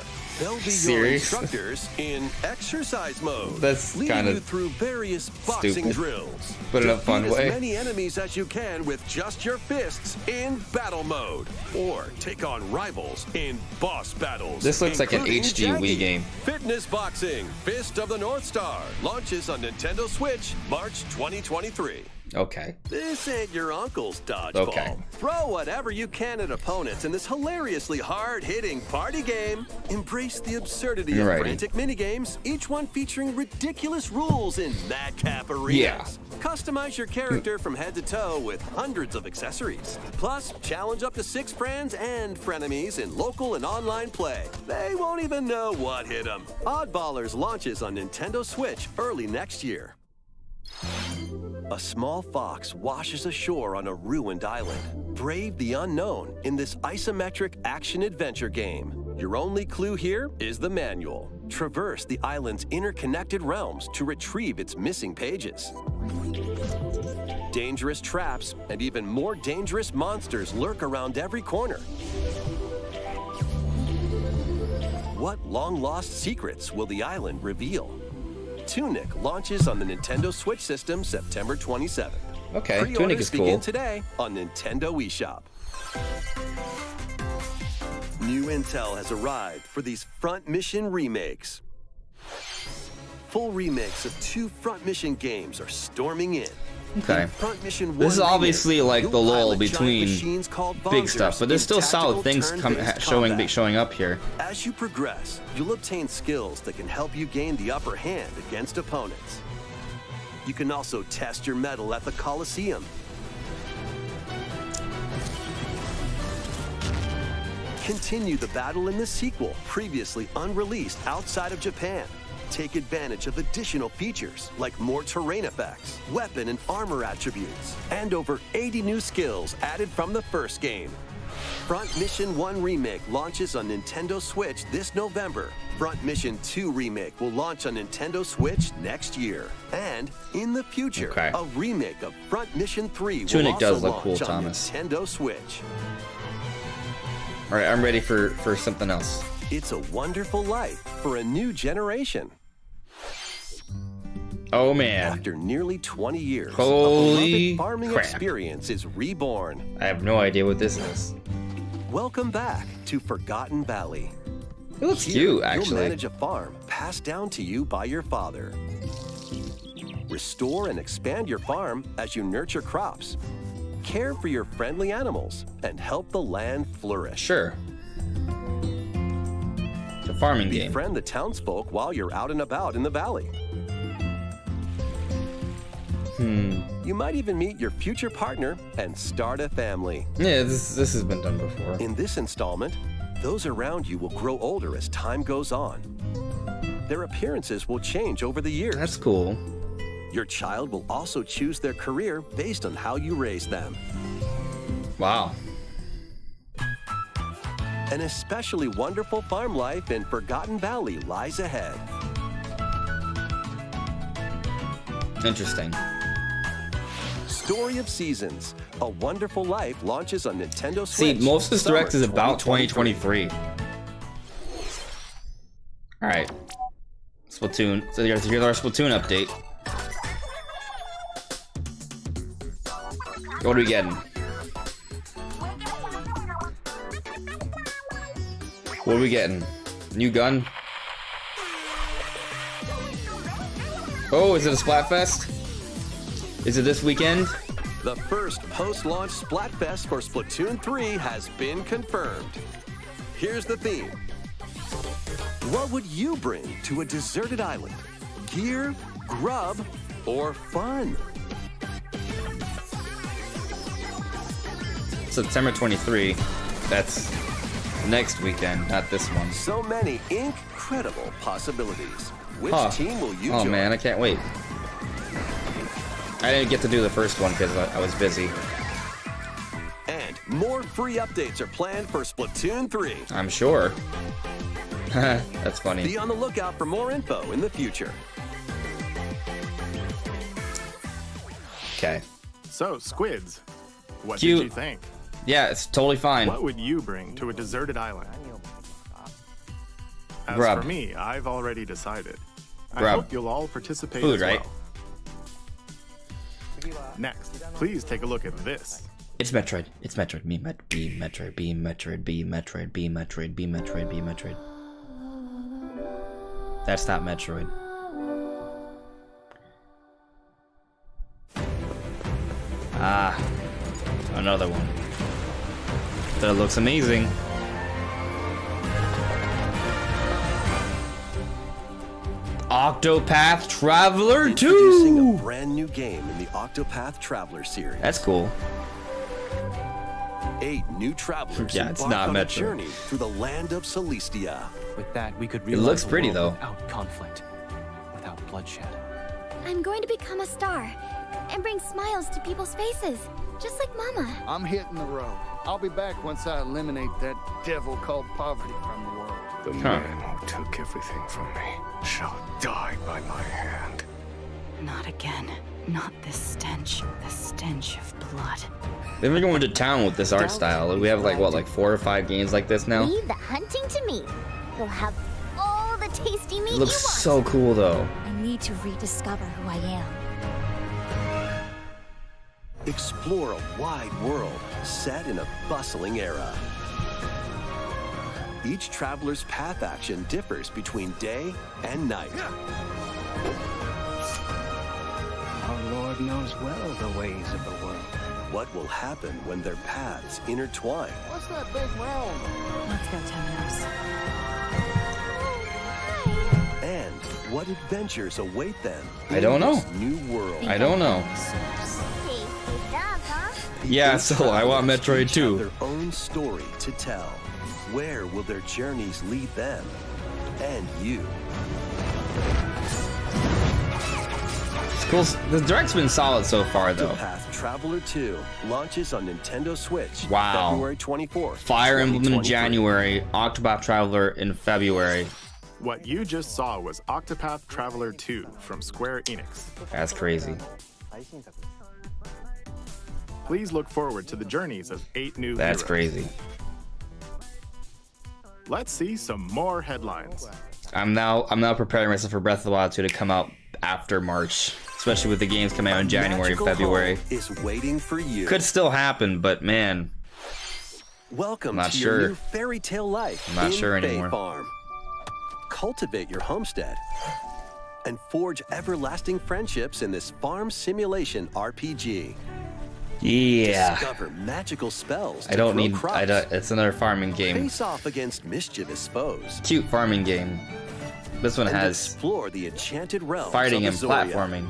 They'll be your Serious? instructors in exercise mode. That's leading kinda you through various boxing stupid. drills. But in a fun Defeat way. as many enemies as you can with just your fists in battle mode, or take on rivals in boss battles. This looks like an including HD Wii Jackie. game. Fitness Boxing: Fist of the North Star launches on Nintendo Switch March 2023. Okay. This ain't your uncle's dodgeball. Okay. Throw whatever you can at opponents in this hilariously hard-hitting party game. Embrace the absurdity of Alrighty. frantic minigames, each one featuring ridiculous rules in madcap arenas. Yeah. Customize your character from head to toe with hundreds of accessories. Plus, challenge up to 6 friends and frenemies in local and online play. They won't even know what hit them. Oddballers launches on Nintendo Switch early next year. A small fox washes ashore on a ruined island. Brave the unknown in this isometric action-adventure game. Your only clue here is the manual. Traverse the island's interconnected realms to retrieve its missing pages. Dangerous traps and even more dangerous monsters lurk around every corner. What long-lost secrets will the island reveal? Tunic launches on the Nintendo Switch system September 27th. Okay, Tunic Pre-orders is begin cool. today on Nintendo eShop. New intel has arrived for these Front Mission remakes. Full remakes of 2 Front Mission games are storming in. Okay. In Front Mission 1 This is remake, obviously like the you'll lull pilot giant between machines called big Bonzers stuff, but there's in still solid tactical things turn-based showing combat. up here. As you progress, you'll obtain skills that can help you gain the upper hand against opponents. You can also test your mettle at the Coliseum. Continue the battle in the sequel, previously unreleased outside of Japan. Take advantage of additional features like more terrain effects, weapon and armor attributes, and over 80 new skills added from the first game. Front Mission 1 Remake launches on Nintendo Switch this November. Front Mission 2 Remake will launch on Nintendo Switch next year. And in the future, a remake of Front Mission 3 will also launch on Nintendo Switch. All right, I'm ready for something else. It's a wonderful life for a new generation. Oh man. After nearly 20 years, holy a beloved farming crap. experience is reborn. I have no idea what this is. Welcome back to Forgotten Valley. It looks Here, cute, actually. You'll manage a farm passed down to you by your father. Restore and expand your farm as you nurture crops, care for your friendly animals, and help the land flourish. Sure. It's a farming game. Befriend the townsfolk while you're out and about in the valley. You might even meet your future partner and start a family. Yeah, this has been done before. In this installment, those around you will grow older as time goes on. Their appearances will change over the years. That's cool. Your child will also choose their career based on how you raise them. Wow. An especially wonderful farm life in Forgotten Valley lies ahead. Interesting. Story of Seasons, A Wonderful Life launches on Nintendo Switch. See, most of this direct is about 2023. All right. Splatoon. So here's our Splatoon update. What are we getting? What are we getting? New gun? Oh, is it a Splatfest? Is it this weekend? The first post-launch Splatfest for Splatoon 3 has been confirmed. Here's the theme. What would you bring to a deserted island? Gear, grub, or fun? September 23. That's next weekend, not this one. So many incredible possibilities. Which team will you join? Oh man, I can't wait. I didn't get to do the first one because I was busy. And more free updates are planned for Splatoon 3. I'm sure. That's funny. Be on the lookout for more info in the future. Okay. So, Squids, what Cute. did you think? Yeah, it's totally fine. What would you bring to a deserted island? As Grub. for me, I've already decided. I Grub. hope you'll all participate Food, as right? well. Next, please take a look at this. It's Metroid. It's Metroid. B Metroid. B Metroid. B Metroid. B Metroid. B Metroid. B Metroid. That's not Metroid. Ah, another one. That looks amazing. Octopath Traveler 2! Introducing a brand new game in the Octopath Traveler series. That's cool. 8 new travelers Yeah, it's embark not on a Metro. journey through the land of Celestia. With that, we could It realize looks a pretty, world though. without conflict, without bloodshed. I'm going to become a star and bring smiles to people's faces, just like Mama. I'm hitting the road. I'll be back once I eliminate that devil called poverty from the world. The man who took everything from me shall die by my hand. Not again. Not this stench. The stench of blood. Then we're going to town with this art style. We have like, what, like 4 or 5 games like this now? Leave the hunting to me. You'll have all the tasty meat It looks you want. so cool, though. I need to rediscover who I am. Explore a wide world set in a bustling era. Each traveler's path action differs between day and night. Our Lord knows well the ways of the world. What will happen when their paths intertwine? What's that big round? Let's go, Temenos. And what adventures await them I don't in know. this new world? I don't know. Tasty stuff, huh? Yeah, so I want Metroid Each have 2. their own story to tell. Where will their journeys lead them and you? Cool. The direct's been solid so far, though. Octopath Traveler 2 launches on Nintendo Switch Wow. February 24th. Fire Emblem in January, Octopath Traveler in February. What you just saw was Octopath Traveler 2 from Square Enix. That's crazy. Please look forward to the journeys of 8 new That's heroes. crazy. Let's see some more headlines. I'm now preparing myself for Breath of the Wild 2 to come out after March, especially with the games coming out in January and Magical February. home is waiting for you. Could still happen, but man, Welcome not to sure. your new fairy tale life I'm not in sure Fae anymore. Farm. Cultivate your homestead and forge everlasting friendships in this farm simulation RPG. yeah. Discover magical spells to I don't grow need. crops. It's another farming game. Face off against mischievous foes. Cute farming game. This one and has explore the enchanted realms fighting of and Azoria. platforming.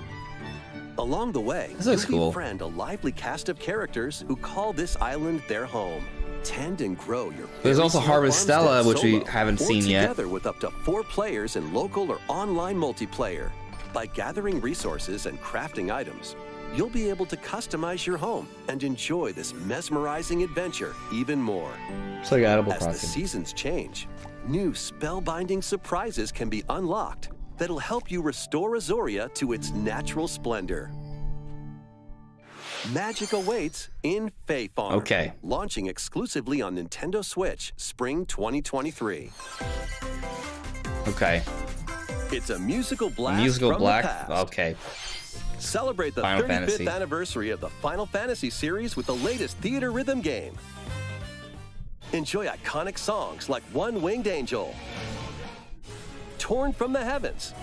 Along the way, This looks you'll cool. befriend a lively cast of characters who call this island their home. Tend and grow your There's very also small Harvestella, farmstead which we solo haven't or seen yet. together with up to 4 players in local or online multiplayer. By gathering resources and crafting items, you'll be able to customize your home and enjoy this mesmerizing adventure even more. It's like Animal As the Crossing. seasons change, new spellbinding surprises can be unlocked that'll help you restore Azoria to its natural splendor. Magic awaits in Fae Farm. Okay. Launching exclusively on Nintendo Switch, spring 2023. Okay. It's a musical blast Musical from Black. the past. Okay. Celebrate the Final 35th Fantasy. anniversary of the Final Fantasy series with the latest theater rhythm game. Enjoy iconic songs like One Winged Angel, Torn from the Heavens,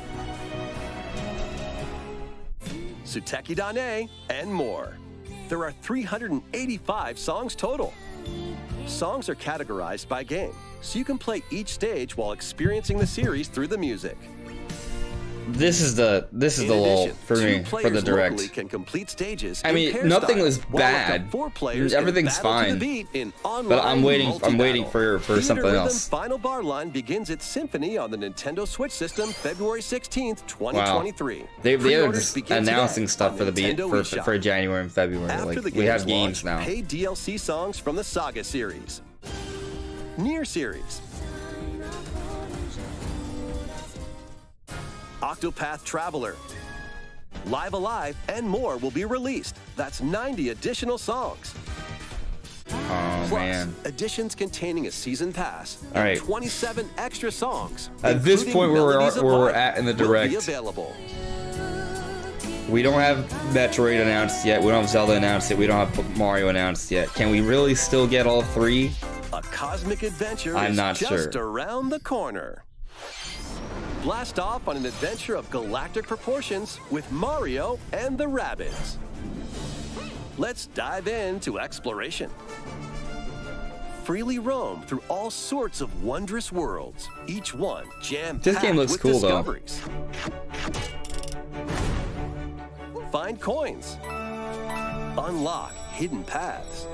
Suteki Dane, and more. There are 385 songs total. Songs are categorized by game, so you can play each stage while experiencing the series through the music. This is the In lull addition, for me 2 for players the direct. locally can complete stages I in mean, pair nothing style, was while up to bad. 4 players can Everything's battle to the fine. beat in online But I'm waiting multi-battle. for Theater something Rhythm else. Final Bar Line begins its symphony on the Nintendo Switch system February 16th, 2023. They are Pre-orders just begin announcing today stuff on for the Nintendo eShop. for January and February. After Like the we have game's games launch, now. paid DLC songs from the Saga series, Nier series, Octopath Traveler, Live Alive, and more will be released. That's 90 additional songs. Oh Plus, man. additions containing a season pass All right. and 27 extra songs. At this including point where Melodies of we're Life, at in the will direct. be available. We don't have Metroid announced yet. We don't have Zelda announced yet. We don't have Mario announced yet. Can we really still get all 3? A cosmic adventure I'm is not just sure. around the corner. Blast off on an adventure of galactic proportions with Mario and the Rabbids. Let's dive into exploration. Freely roam through all sorts of wondrous worlds, each one jam-packed This game looks with cool, though. discoveries. Find coins. Unlock hidden paths.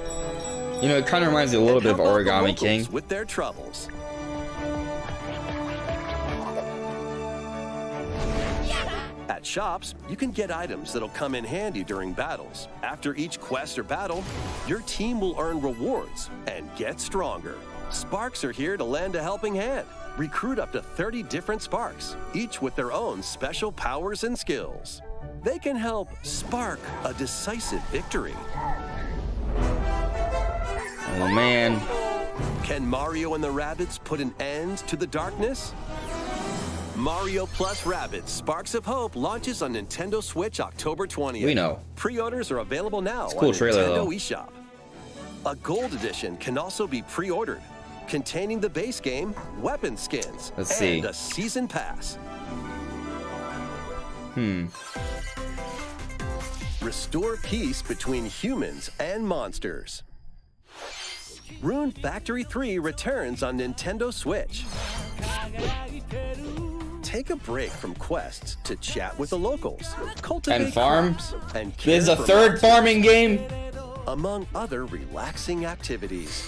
You know, it kind of reminds me a little And bit of help out the Origami locals King. with their troubles. At shops, you can get items that'll come in handy during battles. After each quest or battle, your team will earn rewards and get stronger. Sparks are here to lend a helping hand. Recruit up to 30 different Sparks, each with their own special powers and skills. They can help spark a decisive victory. Oh man. Can Mario and the Rabbids put an end to the darkness? Mario Plus Rabbids Sparks of Hope launches on Nintendo Switch October 20th. We know. Pre-orders are available now a cool on trailer, Nintendo though. eShop. A gold edition can also be pre-ordered, containing the base game, weapon skins, Let's and see. a season pass. Restore peace between humans and monsters. Rune Factory 3 returns on Nintendo Switch. Take a break from quests to chat with the locals, cultivate And farm? crops, and care This is a for third monsters, farming game? among other relaxing activities.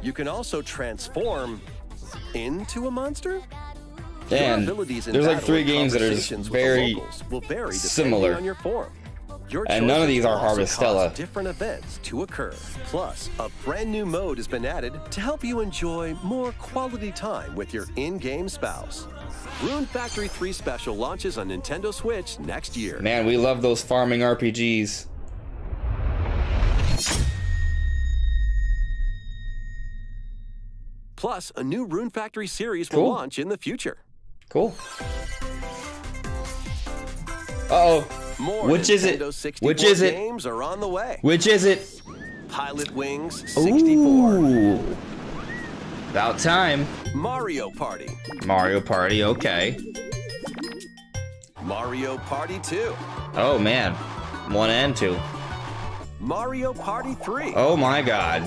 You can also transform into a monster. And Your abilities in there's like battle 3 and games that are just conversations with the very locals will vary depending similar. on your form. Your And none of choices these are will also Harvestella. cause different events to occur. Plus, a brand new mode has been added to help you enjoy more quality time with your in-game spouse. Rune Factory 3 Special launches on Nintendo Switch next year. Man, we love those farming RPGs. Plus, a new Rune Factory series Cool. will launch in the future. Cool. Uh-oh. More Which is it? Nintendo 64 Which is it? games are on the way. Which is it? Pilot Wings 64. Ooh. About time. Mario Party. Mario Party, okay. Mario Party 2. Oh man. 1 and 2. Mario Party 3. Oh my god.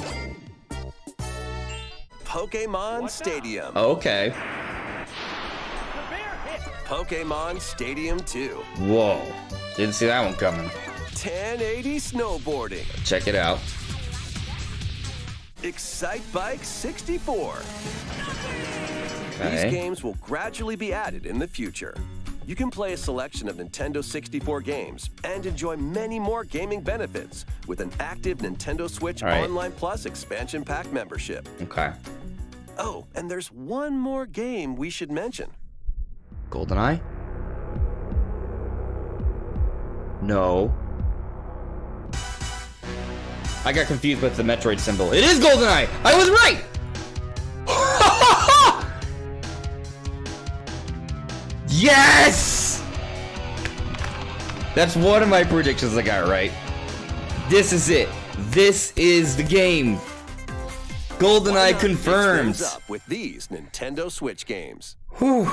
Pokemon Stadium. Okay. Pokemon Stadium 2. Whoa. Didn't see that one coming. 1080 Snowboarding. Check it out. Excite Bike 64. Okay. These games will gradually be added in the future. You can play a selection of Nintendo 64 games and enjoy many more gaming benefits with an active Nintendo Switch All right. Online Plus expansion pack membership. Okay. Oh, and there's one more game we should mention. Goldeneye? No. I got confused with the Metroid symbol. It is Goldeneye! I was right! Yes! That's one of my predictions I got right. This is it. This is the game. Why Goldeneye not mix confirmed. things up with these Nintendo Switch games. Whew.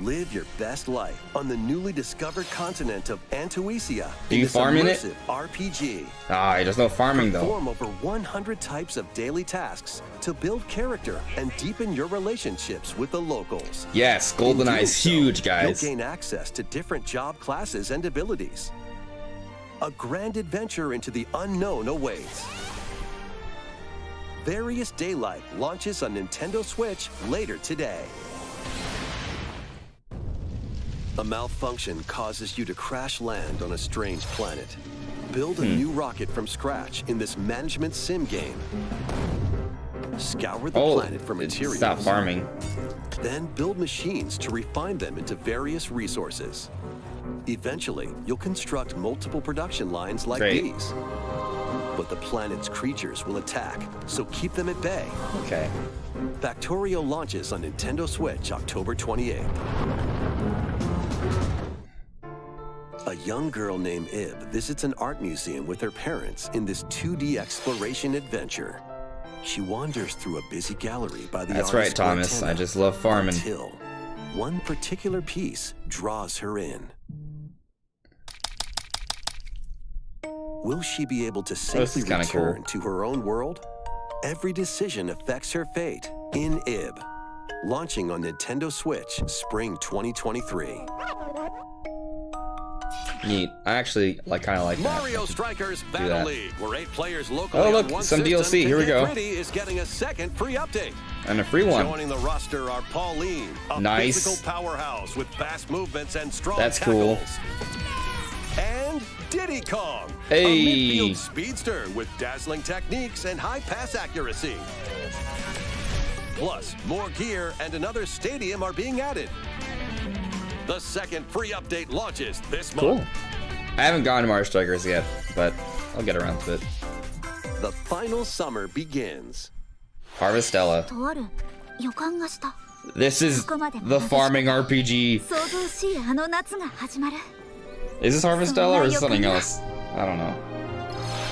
Live your best life on the newly discovered continent of Antuisia. Do you this farm in it? immersive RPG. Ah, there's no farming though. Perform over 100 types of daily tasks to build character and deepen your relationships with the locals. Yes, In Goldeneye doing is so, huge, guys. You'll gain access to different job classes and abilities. A grand adventure into the unknown awaits. Various Daylight launches on Nintendo Switch later today. A malfunction causes you to crash land on a strange planet. Build a new rocket from scratch in this management sim game. Scour the planet for materials. Stop farming. Then build machines to refine them into various resources. Eventually, you'll construct multiple production lines like Great. these. But the planet's creatures will attack, so keep them at bay. Okay. Factorio launches on Nintendo Switch October 28th. A young girl named Ib visits an art museum with her parents in this 2D exploration adventure. She wanders through a busy gallery by the That's artist's right, Thomas. antenna I just love farming. until one particular piece draws her in. Will she be able to safely kinda return cool. to her own world? Every decision affects her fate in Ib. Launching on Nintendo Switch Spring 2023. Neat. I actually kind of like that. Mario Strikers Battle that. League, where 8 players locally Oh, look, on one some system DLC. Here we can go. get gritty is getting a second free update. And a free one. Joining the roster are Pauline, a Nice. physical powerhouse with fast movements and strong That's cool. tackles. And Diddy Kong, Hey. a midfield speedster with dazzling techniques and high pass accuracy. Plus, more gear and another stadium are being added. The second free update launches this month. Cool. I haven't gone to Mario Strikers yet, but I'll get around to it. The final summer begins. Harvestella. とある予感がした This is the farming RPG. 想像しいあの夏が始まる Is this Harvestella or is it something else? I don't know.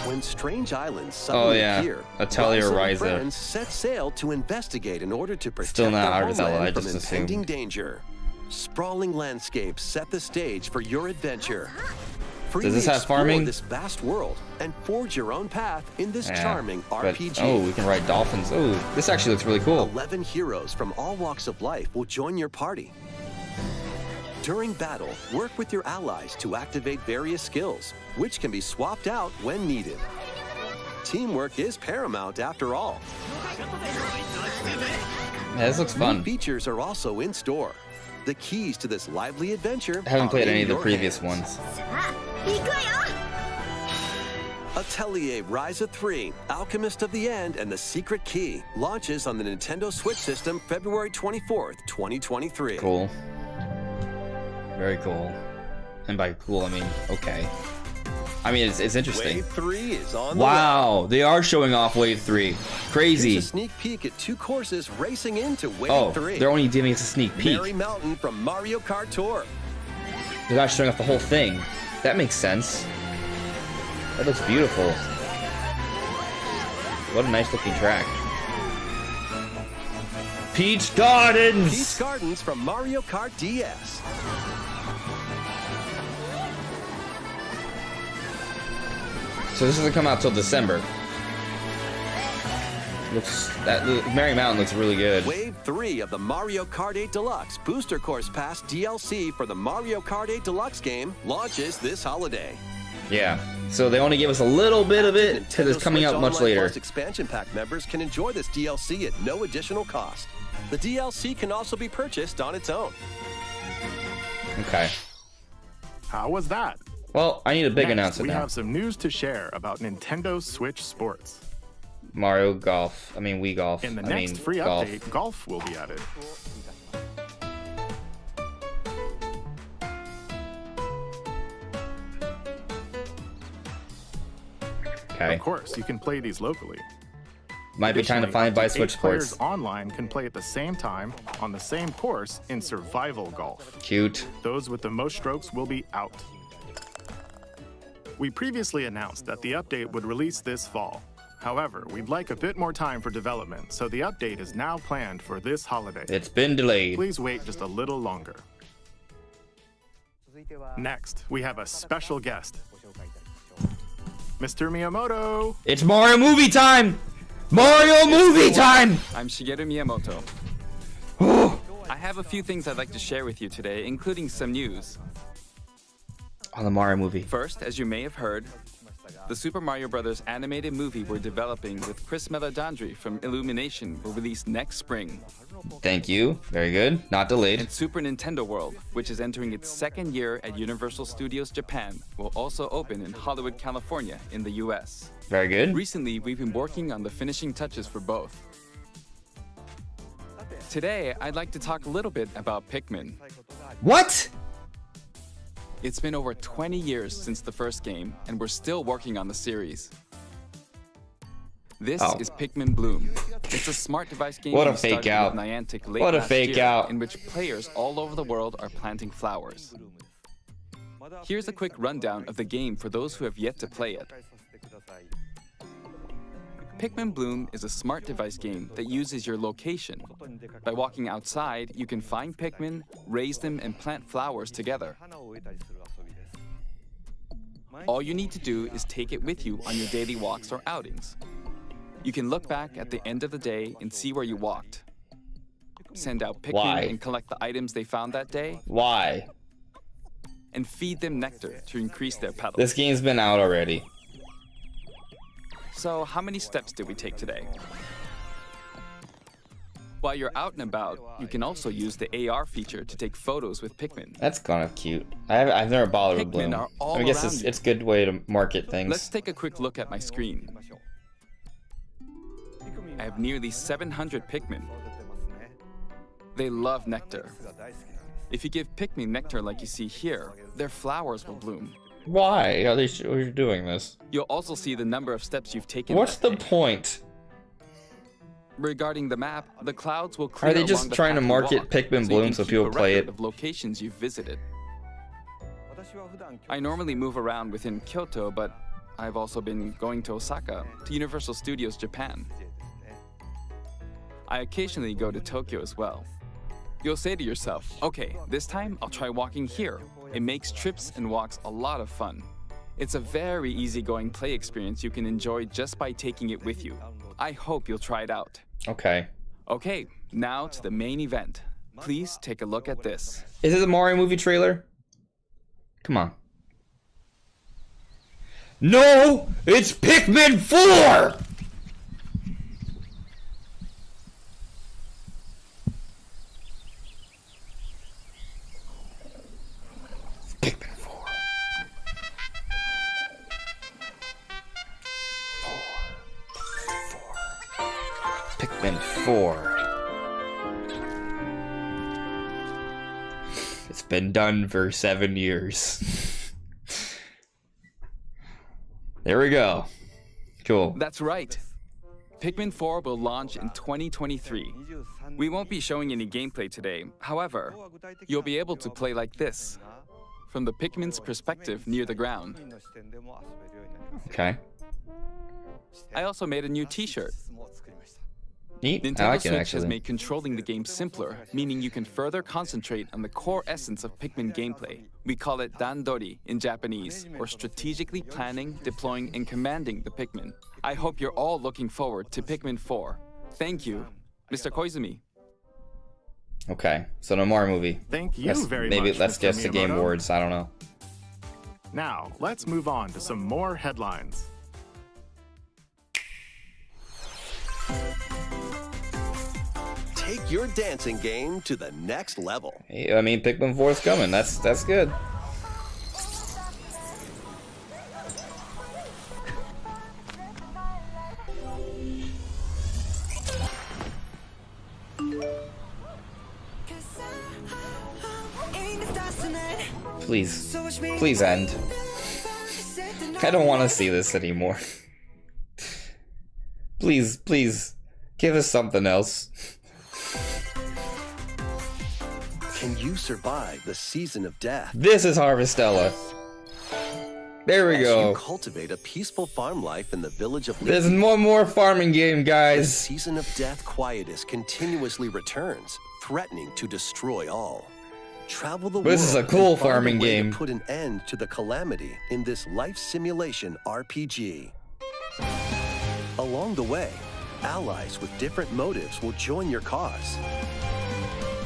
When strange islands Oh, suddenly yeah. appear, Atelier Ryza and Ryza. friends set sail to investigate in order to protect Still not their Harvestella, homeland I from just impending assumed. danger. Sprawling landscapes set the stage for your adventure. Freely Does this have explore farming? this vast world and forge your own path in this Yeah, charming but- RPG. oh, we can ride dolphins. Oh, this actually looks really cool. 11 heroes from all walks of life will join your party. During battle, work with your allies to activate various skills, which can be swapped out when needed. Teamwork is paramount after all. Yeah, this looks New fun. features are also in store. The keys to this lively adventure. I haven't are played in any of the your previous hands. ones. Atelier Ryza 3, Alchemist of the End, and the Secret Key launches on the Nintendo Switch system February 24th, 2023. Cool. Very cool. And by cool, I mean okay. I mean, it's interesting. Wave 3 is on the Wow, they are showing off Wave 3. Crazy. Here's a sneak peek at 2 courses racing into Wave Oh, 3. they're only giving us a sneak peek. Merry Mountain from Mario Kart Tour. They're not showing off the whole thing. That makes sense. That looks beautiful. What a nice looking track. Peach Gardens! Peach Gardens from Mario Kart DS. So this doesn't come out till December. Merry Mountain looks really good. Wave 3 of the Mario Kart 8 Deluxe Booster Course Pass DLC for the Mario Kart 8 Deluxe game launches this holiday. Yeah. So they only gave us a little bit of it because Nintendo it's coming Switch out much Online later. Plus expansion pack members can enjoy this DLC at no additional cost. The DLC can also be purchased on its own. Okay. How was that? Well, I need a big Next, announcement we now. have some news to share about Nintendo Switch Sports. Mario Golf. I mean Wii Golf. In the I next mean, free golf. update, golf will be added. Okay. Of course, you can play these locally. Might be time to Additionally, find up to by 8 Switch players Sports. online can play at the same time on the same course in survival golf. Cute. Those with the most strokes will be out. We previously announced that the update would release this fall. However, we'd like a bit more time for development, so the update is now planned for this holiday. It's been delayed. Please wait just a little longer. Next, we have a special guest. Mr. Miyamoto! It's Mario movie time! Mario movie time! I'm Shigeru Miyamoto. I have a few things I'd like to share with you today, including some news. On the Mario movie. First, as you may have heard, the Super Mario Bros. Animated movie we're developing with Chris Meledandri from Illumination will release next spring. Thank you. Very good. Not delayed. And Super Nintendo World, which is entering its second year at Universal Studios Japan, will also open in Hollywood, California, in the US. Very good. Recently, we've been working on the finishing touches for both. Today, I'd like to talk a little bit about Pikmin. What? It's been over 20 years since the first game, and we're still working on the series. This is Pikmin Bloom. It's a smart device game What a we started fake out. with Niantic late What a last fake year, out. in which players all over the world are planting flowers. Here's a quick rundown of the game for those who have yet to play it. Pikmin Bloom is a smart device game that uses your location. By walking outside, you can find Pikmin, raise them, and plant flowers together. All you need to do is take it with you on your daily walks or outings. You can look back at the end of the day and see where you walked. Send out Pikmin Why? and collect the items they found that day. Why? And feed them nectar to increase their petals. This game's been out already. So how many steps did we take today? While you're out and about, you can also use the AR feature to take photos with Pikmin. That's kind of cute. I've never bothered with Pikmin Bloom. are all I guess around it's a good way to market things. Let's take a quick look at my screen. I have nearly 700 Pikmin. They love nectar. If you give Pikmin nectar like you see here, their flowers will bloom. Why are they doing this? You'll also see the number of steps you've taken. What's the point? Regarding the map, the clouds will clear Are they along just the trying to path you market walk, Pikmin you Bloom can so keep people a play record it? of locations you've visited. I normally move around within Kyoto, but I've also been going to Osaka, to Universal Studios Japan. I occasionally go to Tokyo as well. You'll say to yourself, okay, this time I'll try walking here. It makes trips and walks a lot of fun. It's a very easygoing play experience you can enjoy just by taking it with you. I hope you'll try it out. Okay. Okay, now to the main event. Please take a look at this. Is it the Mario movie trailer? Come on. No! It's Pikmin 4! Pikmin 4. It's been done for 7 years. There we go. Cool. That's right. Pikmin 4 will launch in 2023. We won't be showing any gameplay today. However, you'll be able to play like this, from the Pikmin's perspective near the ground. Okay. I also made a new t-shirt. Neat. I Nintendo like it, Switch has actually. made controlling the game simpler, meaning you can further concentrate on the core essence of Pikmin gameplay. We call it dandori in Japanese, or strategically planning, deploying, and commanding the Pikmin. I hope you're all looking forward to Pikmin 4. Thank you, Mr. Koizumi. Okay, so no more movie. Thank you Let's- very maybe much, let's Mr. guess the Game Miyamoto. Awards. I don't know. Now, let's move on to some more headlines. Take your dancing game to the next level. Hey, I mean, Pikmin 4 is coming. That's good. Please, please end. I don't want to see this anymore. Please, please, give us something else. Can you survive the season of death? This is Harvestella. There we As go. you cultivate a peaceful farm life in the village of There's Leafy, one more farming game, the guys. season of death quietus continuously returns, threatening to destroy all. Travel the world. This is a cool and find a farming way to game. put an end to the calamity in this life simulation RPG. Along the way, allies with different motives will join your cause.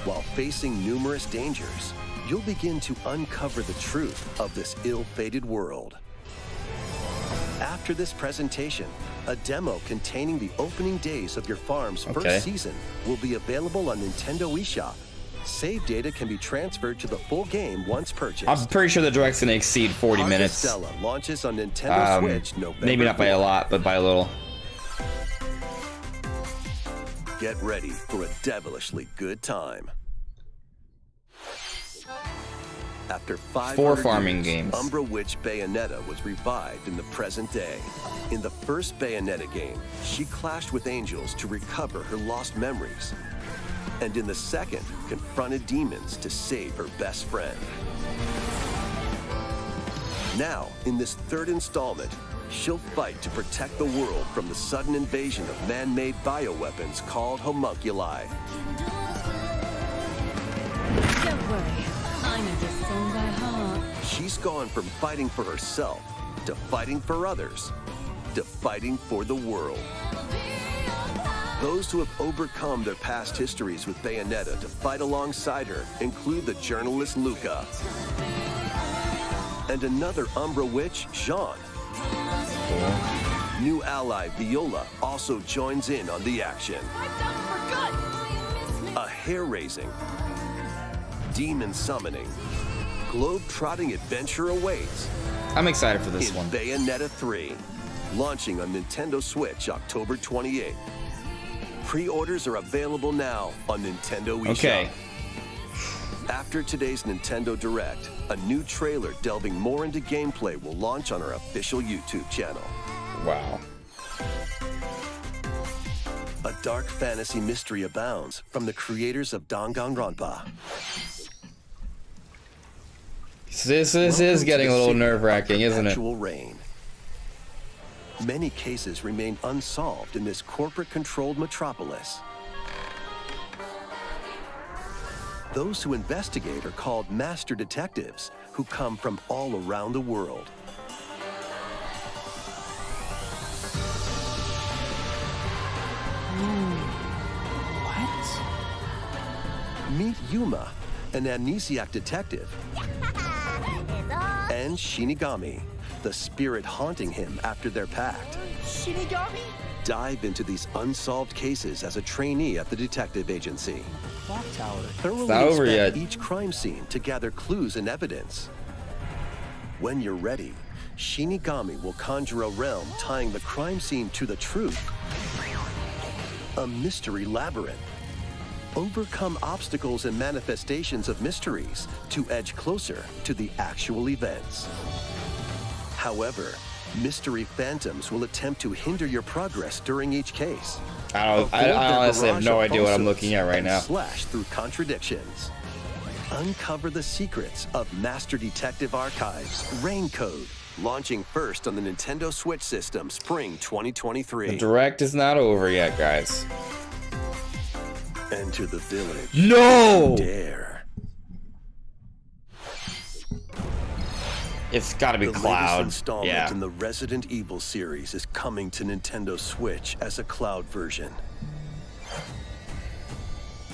While facing numerous dangers, you'll begin to uncover the truth of this ill-fated world. After this presentation, a demo containing the opening days of your farm's Okay. first season will be available on Nintendo eShop. Save data can be transferred to the full game once purchased. I'm pretty sure the direct's gonna exceed 40 minutes. Harvestella launches on Nintendo Switch November Maybe not by a 4th. lot, but by a little. Get ready for a devilishly good time. After 4 farming years, games. Umbra Witch Bayonetta was revived in the present day. In the first Bayonetta game, she clashed with angels to recover her lost memories. And in the second, confronted demons to save her best friend. Now, in this third installment, she'll fight to protect the world from the sudden invasion of man-made bioweapons called homunculi. Don't worry, I know this song by heart. She's gone from fighting for herself to fighting for others to fighting for the world. Those who have overcome their past histories with Bayonetta to fight alongside her include the journalist Luca and another Umbra witch, Jean. New ally Viola also joins in on the action. A hair-raising, demon summoning, globe-trotting adventure awaits I'm excited for this in one. Bayonetta 3, launching on Nintendo Switch October 28th. Pre-orders are available now on Nintendo eShop. Okay. After today's Nintendo Direct, a new trailer delving more into gameplay will launch on our official YouTube channel. Wow. A dark fantasy mystery abounds from the creators of Danganronpa. This is getting a little nerve-wracking, isn't it? Actual rain. Many cases remain unsolved in this corporate-controlled metropolis. Those who investigate are called master detectives, who come from all around the world. What? Meet Yuma, an amnesiac detective, and Shinigami, the spirit haunting him after their pact. Shinigami? Dive into these unsolved cases as a trainee at the detective agency. Clock tower. Thoroughly not over inspect yet. each crime scene to gather clues and evidence. When you're ready, Shinigami will conjure a realm tying the crime scene to the truth. a mystery labyrinth. Overcome obstacles and manifestations of mysteries to edge closer to the actual events. However, mystery phantoms will attempt to hinder your progress during each case. I honestly have no idea what I'm looking at right now. Slash through contradictions. Uncover the secrets of Master Detective Archives Rain Code, launching first on the Nintendo Switch system spring 2023. The direct is not over yet, guys. Enter the village. No! Dare. It's gotta be The Cloud. latest installment Yeah. in the Resident Evil series is coming to Nintendo Switch as a cloud version.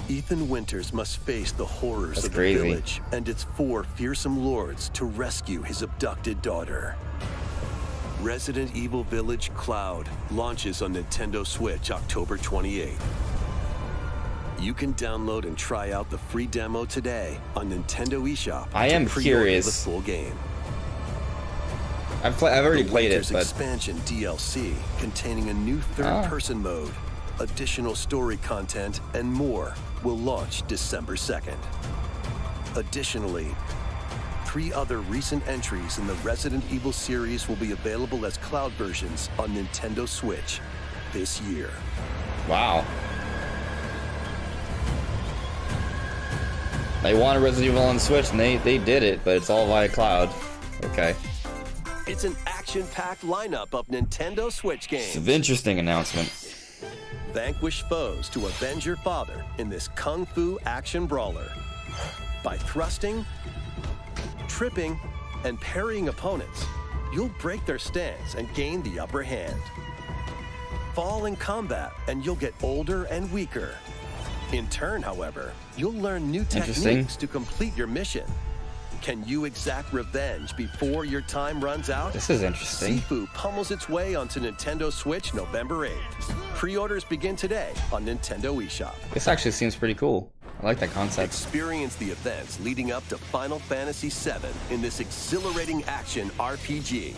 Ethan Winters must face the horrors That's of the crazy. village and its 4 fearsome lords to rescue his abducted daughter. Resident Evil Village Cloud launches on Nintendo Switch October 28th. You can download and try out the free demo today on Nintendo eShop. I am to pre-order curious. the full game. I've already The played it, Winters but expansion DLC containing a new third-person mode, additional story content, and more will launch December 2nd. Additionally, 3 other recent entries in the Resident Evil series will be available as cloud versions on Nintendo Switch this year. wow. They wanted Resident Evil on Switch, and they did it, but it's all via cloud. Okay. It's an action-packed lineup of Nintendo Switch games. It's an interesting announcement. Vanquish foes to avenge your father in this kung fu action brawler. By thrusting, tripping, and parrying opponents, you'll break their stance and gain the upper hand. Fall in combat and you'll get older and weaker. In turn, however, you'll learn new techniques to complete your mission. Can you exact revenge before your time runs out? This is interesting. Sifu pummels its way onto Nintendo Switch November 8th. Pre-orders begin today on Nintendo eShop. This actually seems pretty cool. I like that concept. Experience the events leading up to Final Fantasy VII in this exhilarating action RPG.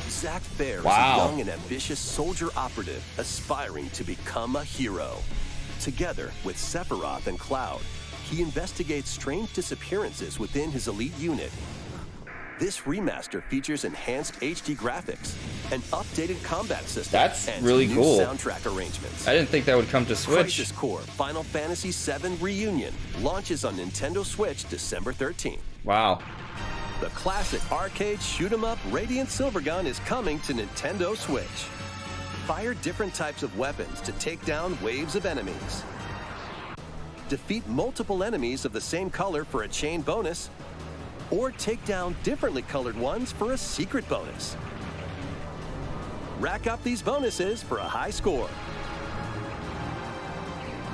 Zack Fair is a young and ambitious soldier operative aspiring to become a hero. Together with Sephiroth and Cloud, he investigates strange disappearances within his elite unit. This remaster features enhanced HD graphics, an updated combat system, That's and really new cool. soundtrack arrangements. I didn't think that would come to Switch. Crisis Core Final Fantasy VII Reunion launches on Nintendo Switch December 13th. Wow. The classic arcade shoot-'em-up Radiant Silvergun is coming to Nintendo Switch. Fire different types of weapons to take down waves of enemies. Defeat multiple enemies of the same color for a chain bonus, or take down differently colored ones for a secret bonus. Rack up these bonuses for a high score.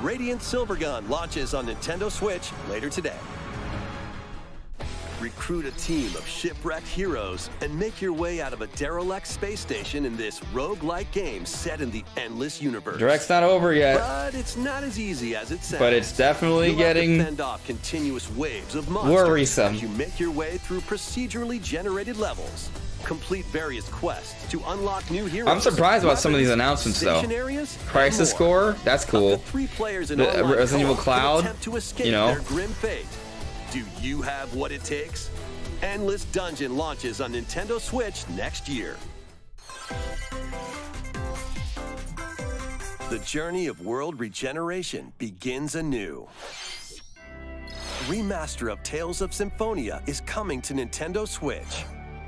Radiant Silvergun launches on Nintendo Switch later today. Recruit a team of shipwrecked heroes and make your way out of a derelict space station in this roguelike game set in the endless universe. Direct's not over yet. But it's not as easy as it sounds. But it's definitely You'll have to getting fend off continuous waves of monsters worrisome. as you make your way through procedurally generated levels. Complete various quests to unlock new heroes. I'm surprised about some of these announcements, though. station areas, Crisis and more. Core, that's cool. Up to 3 players in The online Resident Evil co-op Cloud, can attempt to escape you know. their grim fate. Do you have what it takes? Endless Dungeon launches on Nintendo Switch next year. The journey of world regeneration begins anew. Remaster of Tales of Symphonia is coming to Nintendo Switch.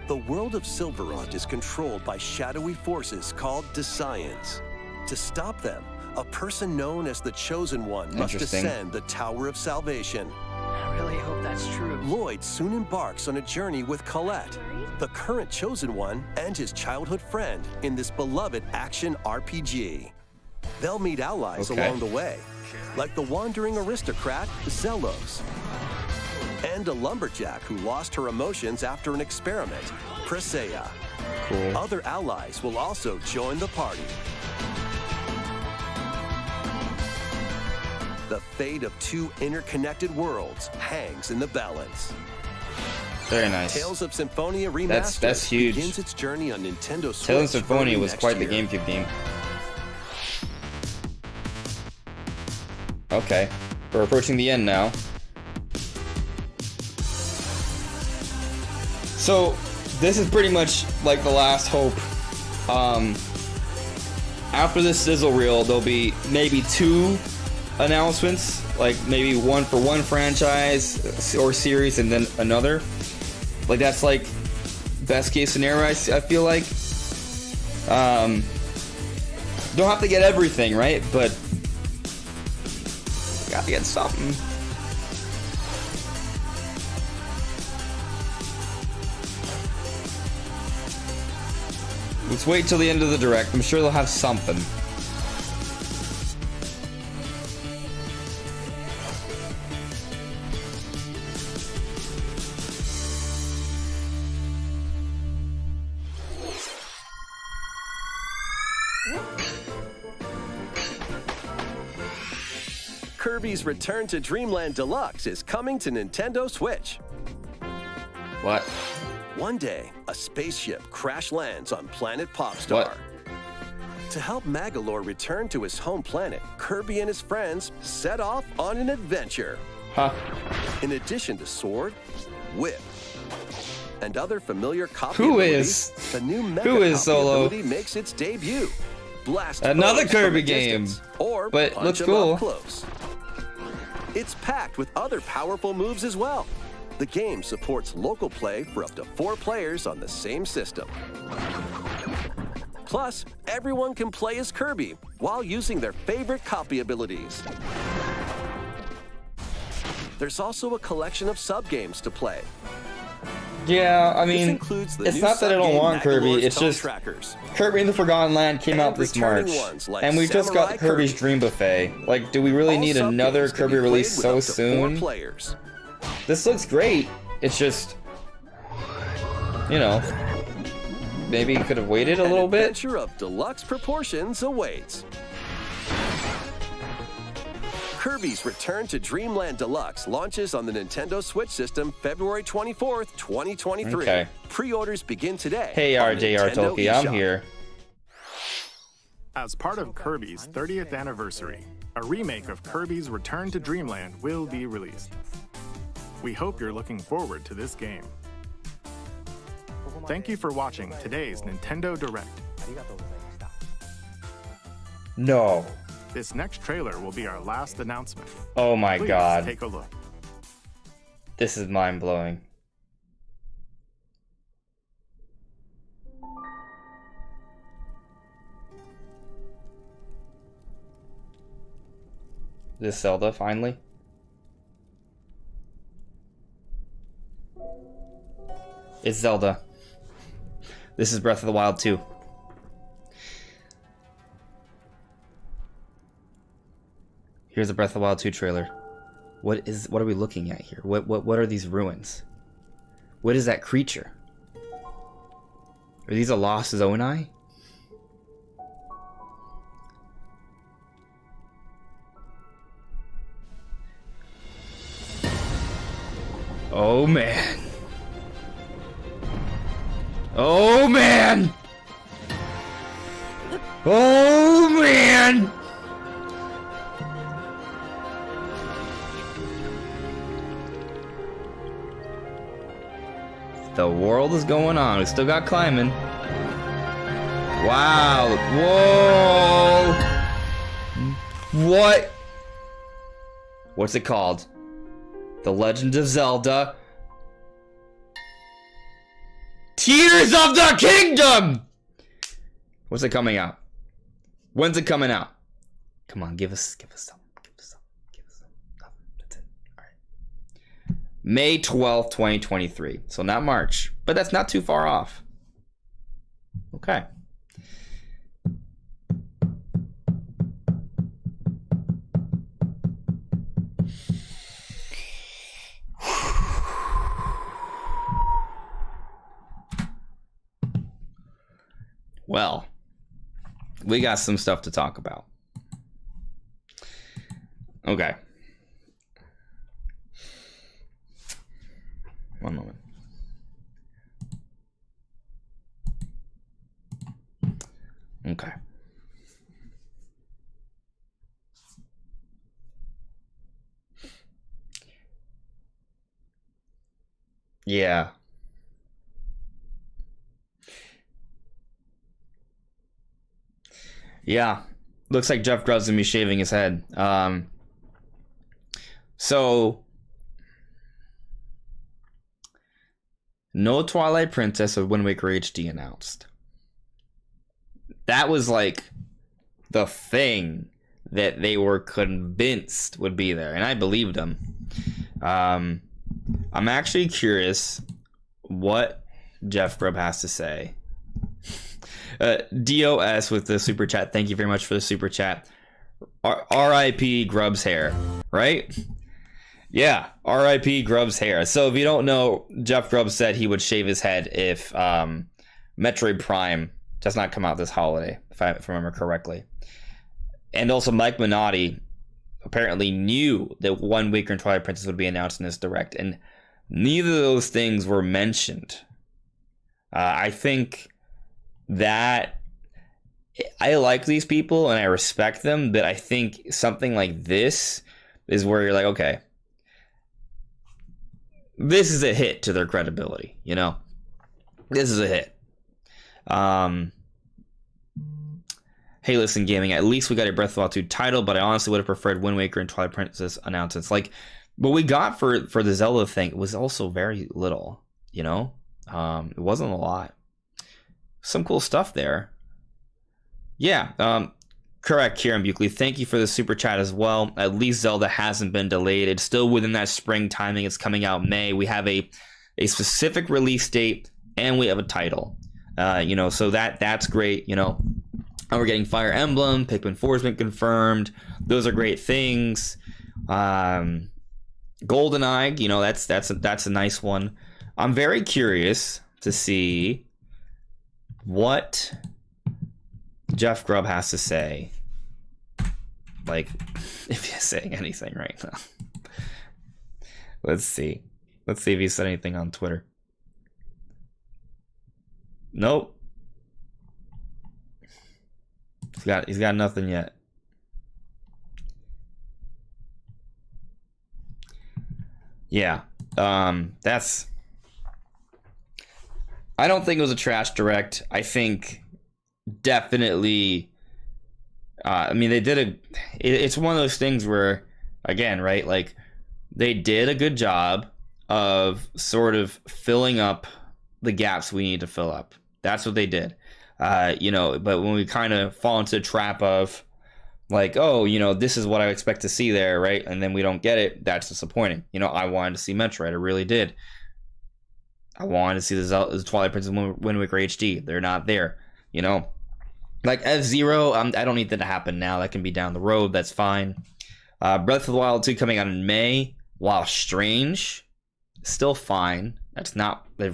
The world of Silverant is controlled by shadowy forces called Desians. To stop them, a person known as the Chosen One must Interesting. ascend the Tower of Salvation. I really hope that's true. Lloyd soon embarks on a journey with Colette, the current Chosen One, and his childhood friend in this beloved action RPG. They'll meet allies along the way, like the wandering aristocrat Zelos, and a lumberjack who lost her emotions after an experiment, Presea. Cool. Other allies will also join the party. The fate of 2 interconnected worlds hangs in the balance. Very nice. Tales of Symphonia Remastered That's huge. begins its journey on Nintendo Switch. Tales of Symphonia early was next quite the year. GameCube game. Okay, we're approaching the end now. So, this is pretty much like the last hope. After this sizzle reel, there'll be maybe 2 announcements, like maybe one for one franchise or series and then another. Like that's like best case scenario, I feel like. Don't have to get everything, right? But gotta get something. Let's wait till the end of the direct. I'm sure they'll have something. Kirby's Return to Dreamland Deluxe is coming to Nintendo Switch. What? One day, a spaceship crash lands on planet Popstar. What? To help Magalore return to his home planet, Kirby and his friends set off on an adventure. Huh? In addition to sword, whip, and other familiar copy Who abilities, is? the new Mega Who is Copy Solo? ability makes its debut. Blast Another foes from Kirby a game, distance, or but punch looks 'em cool. up close. It's packed with other powerful moves as well. The game supports local play for up to 4 players on the same system. Plus, everyone can play as Kirby while using their favorite copy abilities. There's also a collection of sub-games to play. Yeah, I This mean, includes the it's new not that I don't sub-game want Kirby, Magalore's it's Tone just Trackers. Kirby in the Forgotten Land came out And this returning March, ones like and we just got Samurai Kirby's Kirby. Dream Buffet. Like, do we really All need another sub-games can Kirby be release played with so up to 4 soon? players. This looks great. It's just, you know, maybe could have waited a little An bit. adventure of deluxe proportions awaits. Kirby's Return to Dreamland Deluxe launches on the Nintendo Switch system February 24th, 2023. Okay. Pre-orders begin today. Hey, on RJR Nintendo Toki, I'm eShop. here. As part of Kirby's 30th anniversary, a remake of Kirby's Return to Dreamland will be released. We hope you're looking forward to this game. Thank you for watching today's Nintendo Direct. No. This next trailer will be our last announcement. Oh my Please god. take a look. This is mind-blowing. This Zelda, finally? It's Zelda. This is Breath of the Wild 2. Here's a Breath of the Wild 2 trailer. What are we looking at here? What are these ruins? What is that creature? Are these a lost Zonai? Oh man. Oh man. Oh man. The world is going on. We still got climbing. Wow. Whoa. What? What's it called? The Legend of Zelda. Tears of the Kingdom! When's it coming out? When's it coming out? Come on, give us some. That's it. Alright. May 12th, 2023. So not March. But that's not too far off. Okay. Well, we got some stuff to talk about. Okay. One moment. Okay. Yeah. Yeah. Looks like Jeff Grubb's gonna be shaving his head. So no Twilight Princess or Wind Waker HD announced. That was like the thing that they were convinced would be there, and I believed them. I'm actually curious what Jeff Grubb has to say. DOS with the super chat. Thank you very much for the super chat. RIP Grubb's hair, right? Yeah, RIP Grubb's hair. So if you don't know, Jeff Grubb said he would shave his head if Metroid Prime does not come out this holiday, if I remember correctly. And also Mike Minotti apparently knew that Wind Waker and Twilight Princess would be announced in this direct, and neither of those things were mentioned. I think that I like these people and I respect them, but I think something like this is where you're like, okay, this is a hit to their credibility, you know? This is a hit. Hey, listen, gaming, at least we got a Breath of the Wild 2 title, but I honestly would have preferred Wind Waker and Twilight Princess announcements. Like, what we got for the Zelda thing was also very little, you know? It wasn't a lot. Some cool stuff there. Yeah, correct, Kieran Buckley. Thank you for the super chat as well. At least Zelda hasn't been delayed. It's still within that spring timing. It's coming out May. We have a specific release date, and we have a title. You know, so that's great, you know. And we're getting Fire Emblem, Pikmin 4 has been confirmed. Those are great things. Goldeneye, you know, that's a nice one. I'm very curious to see what Jeff Grubb has to say. Like, if he's saying anything right now. Let's see if he said anything on Twitter. Nope. He's got nothing yet. Yeah. That's, I don't think it was a trash direct. I think definitely, I mean, they did it's one of those things where, again, right, like, they did a good job of sort of filling up the gaps we need to fill up. That's what they did. You know, but when we kind of fall into the trap of, like, oh, you know, this is what I expect to see there, right? And then we don't get it, that's disappointing. You know, I wanted to see Metroid, I really did. I wanted to see the Twilight Princess Wind Waker HD. They're not there, you know? Like, F-Zero, I don't need that to happen now. That can be down the road, that's fine. Breath of the Wild 2 coming out in May, while strange, still fine. It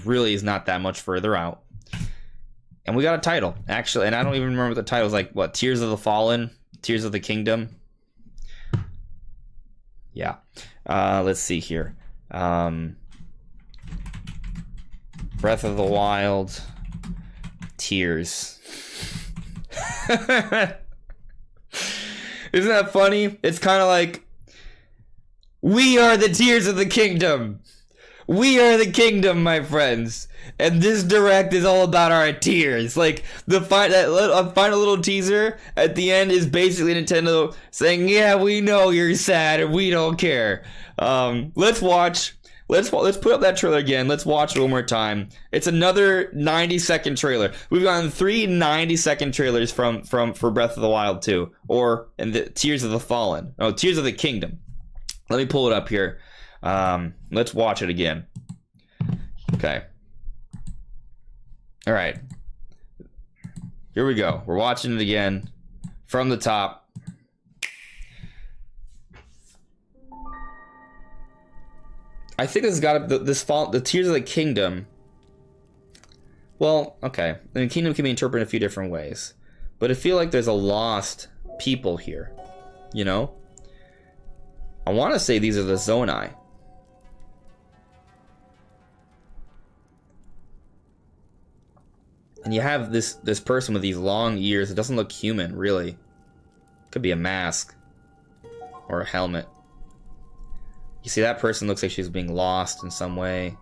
really is not that much further out. And we got a title, actually, and I don't even remember what the title was. Like, what, Tears of the Fallen? Tears of the Kingdom? Yeah. Let's see here. Breath of the Wild. Tears. Isn't that funny? It's kind of like, we are the Tears of the Kingdom. We are the kingdom, my friends. And this direct is all about our tears. Like, the final little teaser at the end is basically Nintendo saying, yeah, we know you're sad and we don't care. Let's put up that trailer again. Let's watch it one more time. It's another 90-second trailer. We've gotten 3 90-second trailers for Breath of the Wild 2. Or in the Tears of the Fallen. Oh, Tears of the Kingdom. Let me pull it up here. Let's watch it again. Okay. All right. Here we go. We're watching it again from the top. I think this has got the Tears of the Kingdom. Well, okay. The kingdom can be interpreted in a few different ways, but I feel like there's a lost people here. You know? I want to say these are the Zonai. And you have this person with these long ears. It doesn't look human, really. Could be a mask. Or a helmet. You see, that person looks like she's being lost in some way.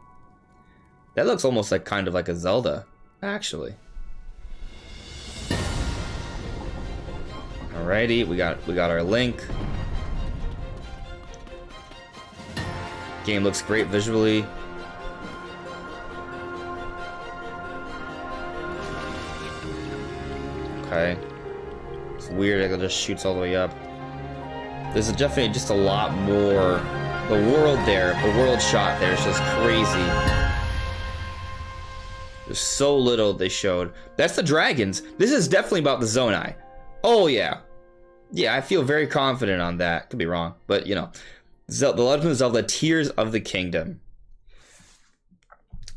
That looks almost like kind of like a Zelda, actually. Alrighty, we got our Link. Game looks great visually. Okay. It's weird, like it just shoots all the way up. There's definitely just a lot more. The world there, the world shot there is just crazy. There's so little they showed. That's the dragons. This is definitely about the Zonai. Oh yeah. Yeah, I feel very confident on that. Could be wrong, but you know. The Legend of Zelda Tears of the Kingdom.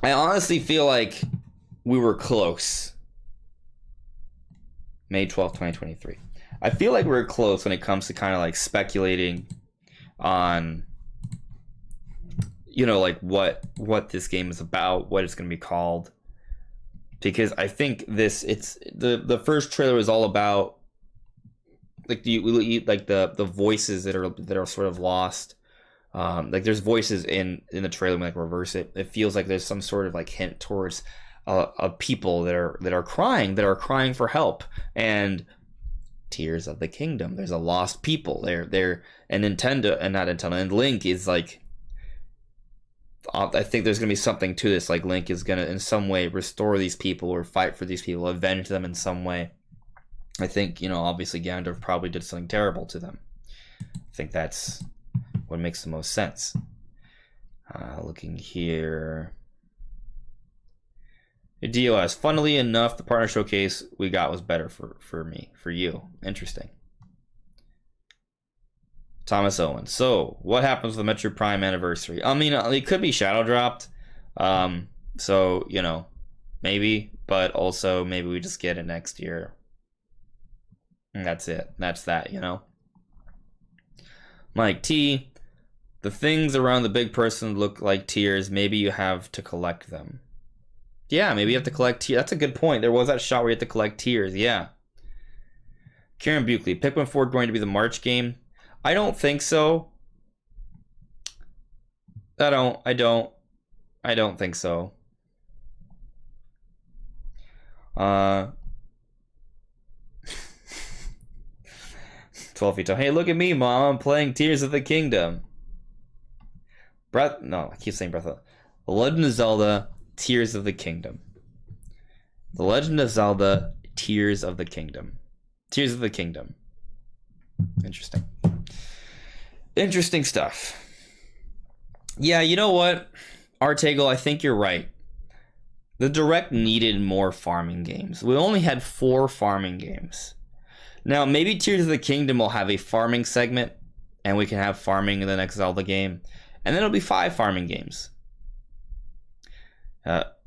I honestly feel like we were close. May 12th, 2023. I feel like we're close when it comes to kind of like speculating on, you know, like what this game is about, what it's going to be called. Because I think it's the first trailer was all about like the voices that are sort of lost. Like there's voices in the trailer when like reverse it. It feels like there's some sort of like hint towards people that are crying for help, and Tears of the Kingdom. There's a lost people there, and and Link is like. I think there's gonna be something to this. Like Link is gonna in some way restore these people or fight for these people, avenge them in some way. I think, you know, obviously Ganondorf probably did something terrible to them. I think that's what makes the most sense. Looking here. DOS. Funnily enough, the partner showcase we got was better for you. Interesting. Thomas Owen. So, what happens with the Metroid Prime anniversary? I mean, it could be shadow dropped. So, you know, maybe, but also maybe we just get it next year. And that's it. That's that, you know. Mike T. The things around the big person look like tears. Maybe you have to collect them. Yeah, maybe you have to collect tears. That's a good point. There was that shot where you have to collect tears. Yeah. Karen Buckley. Pikmin 4 going to be the March game? I don't think so. I don't think so. 12 feet tall. Hey, look at me, Mom. I'm playing Tears of the Kingdom. I keep saying Breath of The Legend of Zelda, Tears of the Kingdom. The Legend of Zelda, Tears of the Kingdom. Tears of the Kingdom. Interesting. Interesting stuff. Yeah, you know what? Artegel, I think you're right. The Direct needed more farming games. We only had 4 farming games. Now, maybe Tears of the Kingdom will have a farming segment, and we can have farming in the next Zelda game. And then it'll be 5 farming games.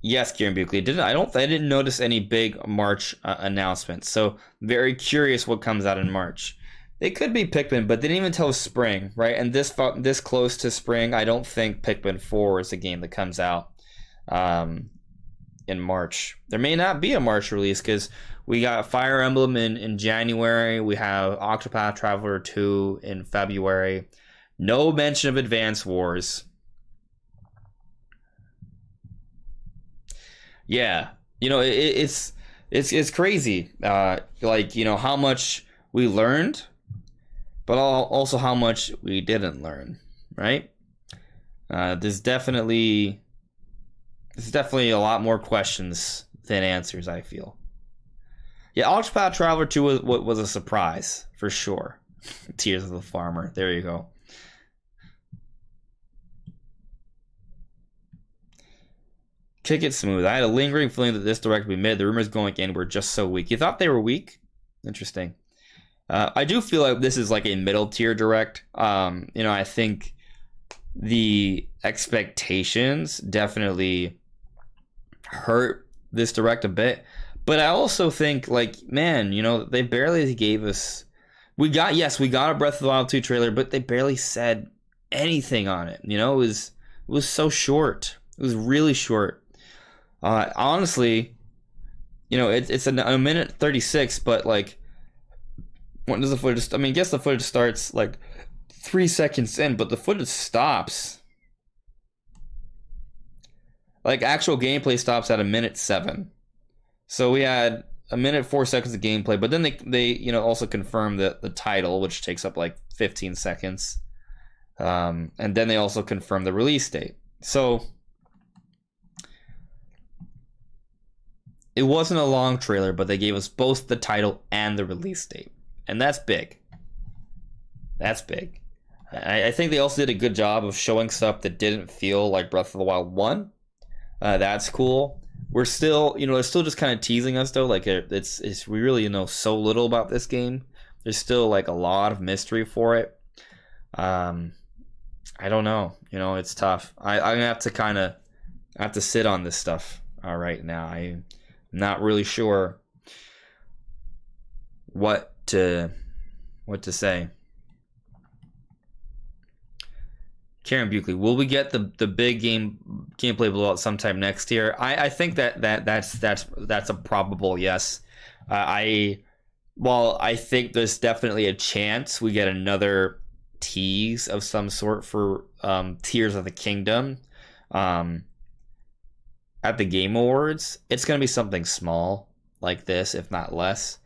Yes, Kieran Buckley. I didn't notice any big March announcements. So very curious what comes out in March. It could be Pikmin, but they didn't even tell us spring, right? And this close to spring, I don't think Pikmin 4 is a game that comes out in March. There may not be a March release because we got Fire Emblem in January. We have Octopath Traveler 2 in February. No mention of Advance Wars. Yeah, you know, it's crazy. Like, you know, how much we learned, but also how much we didn't learn, right? There's definitely a lot more questions than answers, I feel. Yeah, Octopath Traveler 2 was a surprise, for sure. Tears of the Farmer. There you go. Kick it smooth. I had a lingering feeling that this direct would be mid. The rumors going in were just so weak. You thought they were weak? Interesting. I do feel like this is like a middle tier direct. You know, I think the expectations definitely hurt this direct a bit. But I also think, like, man, you know, they barely gave us... We got a Breath of the Wild 2 trailer, but they barely said anything on it. You know, it was so short. It was really short. Honestly, you know, it's a minute 36, but like, when does the footage? I mean, I guess the footage starts like 3 seconds in, but the footage stops like actual gameplay stops at 1:07. So we had 1:04 of gameplay, but then they also confirmed the title, which takes up like 15 seconds. And then they also confirmed the release date. So it wasn't a long trailer, but they gave us both the title and the release date. And that's big. That's big. I think they also did a good job of showing stuff that didn't feel like Breath of the Wild 1. That's cool. We're still, they're still just kind of teasing us though. Like we really know so little about this game. There's still like a lot of mystery for it. I don't know. It's tough. I'm gonna have to sit on this stuff right now. I'm not really sure what to say. Karen Buckley, will we get the big gameplay blowout sometime next year? I think that's a probable yes. I think there's definitely a chance we get another tease of some sort for Tears of the Kingdom at the Game Awards. It's going to be something small like this, if not less.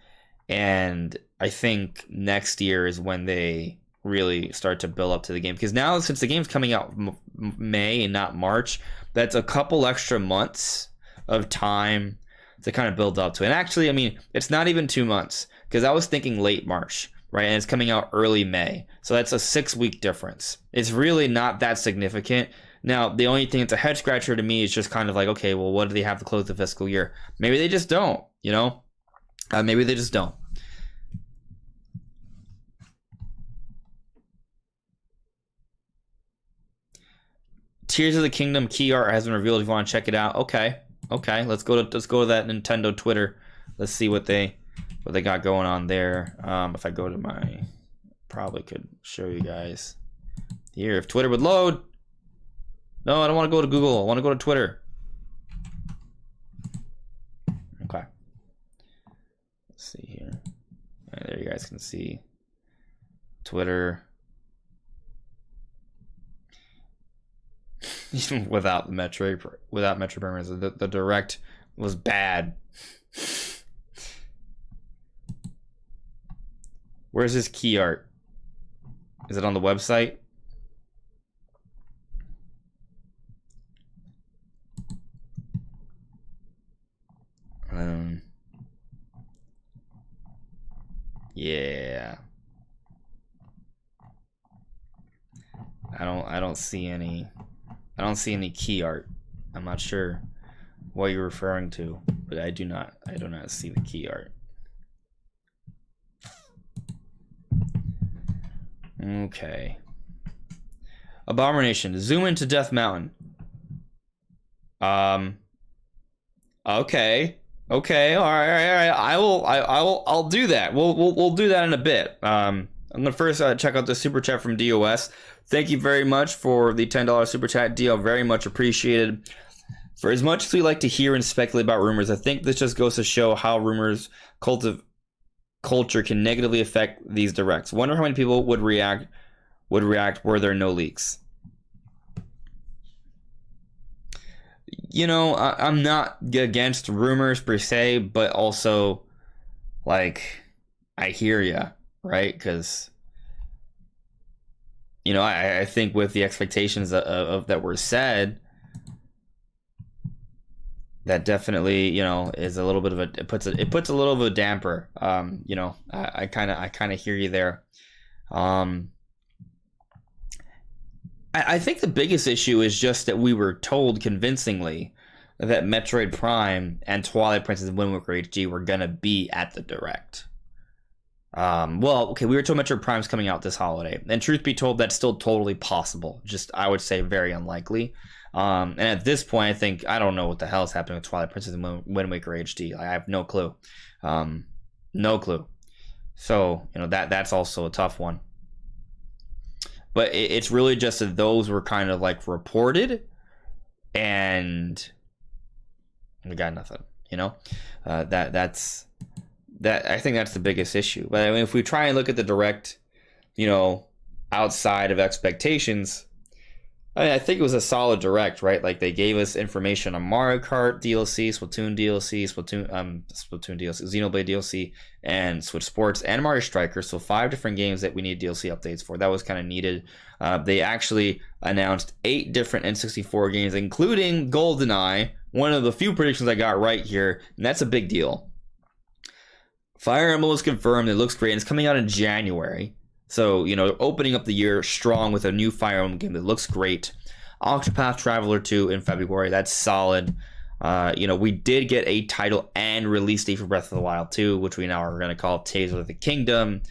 And I think next year is when they really start to build up to the game, because now since the game's coming out May and not March, that's a couple extra months of time to kind of build up to it. And actually, I mean, it's not even 2 months, because I was thinking late March, right? And it's coming out early May, so that's a 6-week difference. It's really not that significant. Now, the only thing that's a head scratcher to me is just kind of like, okay, well, what do they have to close the fiscal year? Maybe they just don't, maybe they just don't. Tears of the Kingdom key art has been revealed. If you want to check it out, okay. Let's go to that Nintendo Twitter. Let's see what they got going on there. If I go to probably could show you guys here if Twitter would load. No, I don't want to go to Google. I want to go to Twitter. Okay. Let's see here. Right, there you guys can see Twitter. Even without Metroid Prime, the direct was bad. Where's his key art? Is it on the website? Yeah. I don't see any. I don't see any key art. I'm not sure what you're referring to, but I do not see the key art. Okay. Abomination, zoom into Death Mountain. Okay, all right. I'll do that. We'll do that in a bit. I'm gonna first check out the super chat from DOS. Thank you very much for the $10 super chat deal. Very much appreciated. For as much as we like to hear and speculate about rumors, I think this just goes to show how rumors culture can negatively affect these directs. Wonder how many people would react were there no leaks. I'm not against rumors per se, but also, like, I hear ya, right? Because I think with the expectations of that were said, that definitely is a little bit of it puts a little of a damper. I kind of hear you there. I think the biggest issue is just that we were told convincingly that Metroid Prime and Twilight Princess and Wind Waker HD were gonna be at the Direct. We were told Metroid Prime's coming out this holiday, and truth be told, that's still totally possible. Just, I would say, very unlikely. And at this point, I don't know what the hell is happening with Twilight Princess and Wind Waker HD. I have no clue. No clue. So, that's also a tough one. But it's really just that those were kind of like reported, and we got nothing. I think that's the biggest issue. But I mean, if we try and look at the Direct, outside of expectations, I mean, I think it was a solid direct, right? Like they gave us information on Mario Kart DLC, Splatoon DLC, Splatoon DLC, Xenoblade DLC, and Switch Sports and Mario Striker. So 5 different games that we need DLC updates for. That was kind of needed. They actually announced 8 different N64 games, including Goldeneye, one of the few predictions I got right here, and that's a big deal. Fire Emblem was confirmed. It looks great. And it's coming out in January. So, you know, opening up the year strong with a new Fire Emblem game that looks great. Octopath Traveler 2 in February. That's solid. You know, we did get a title and release date for Breath of the Wild 2, which we now are going to call Tears of the Kingdom.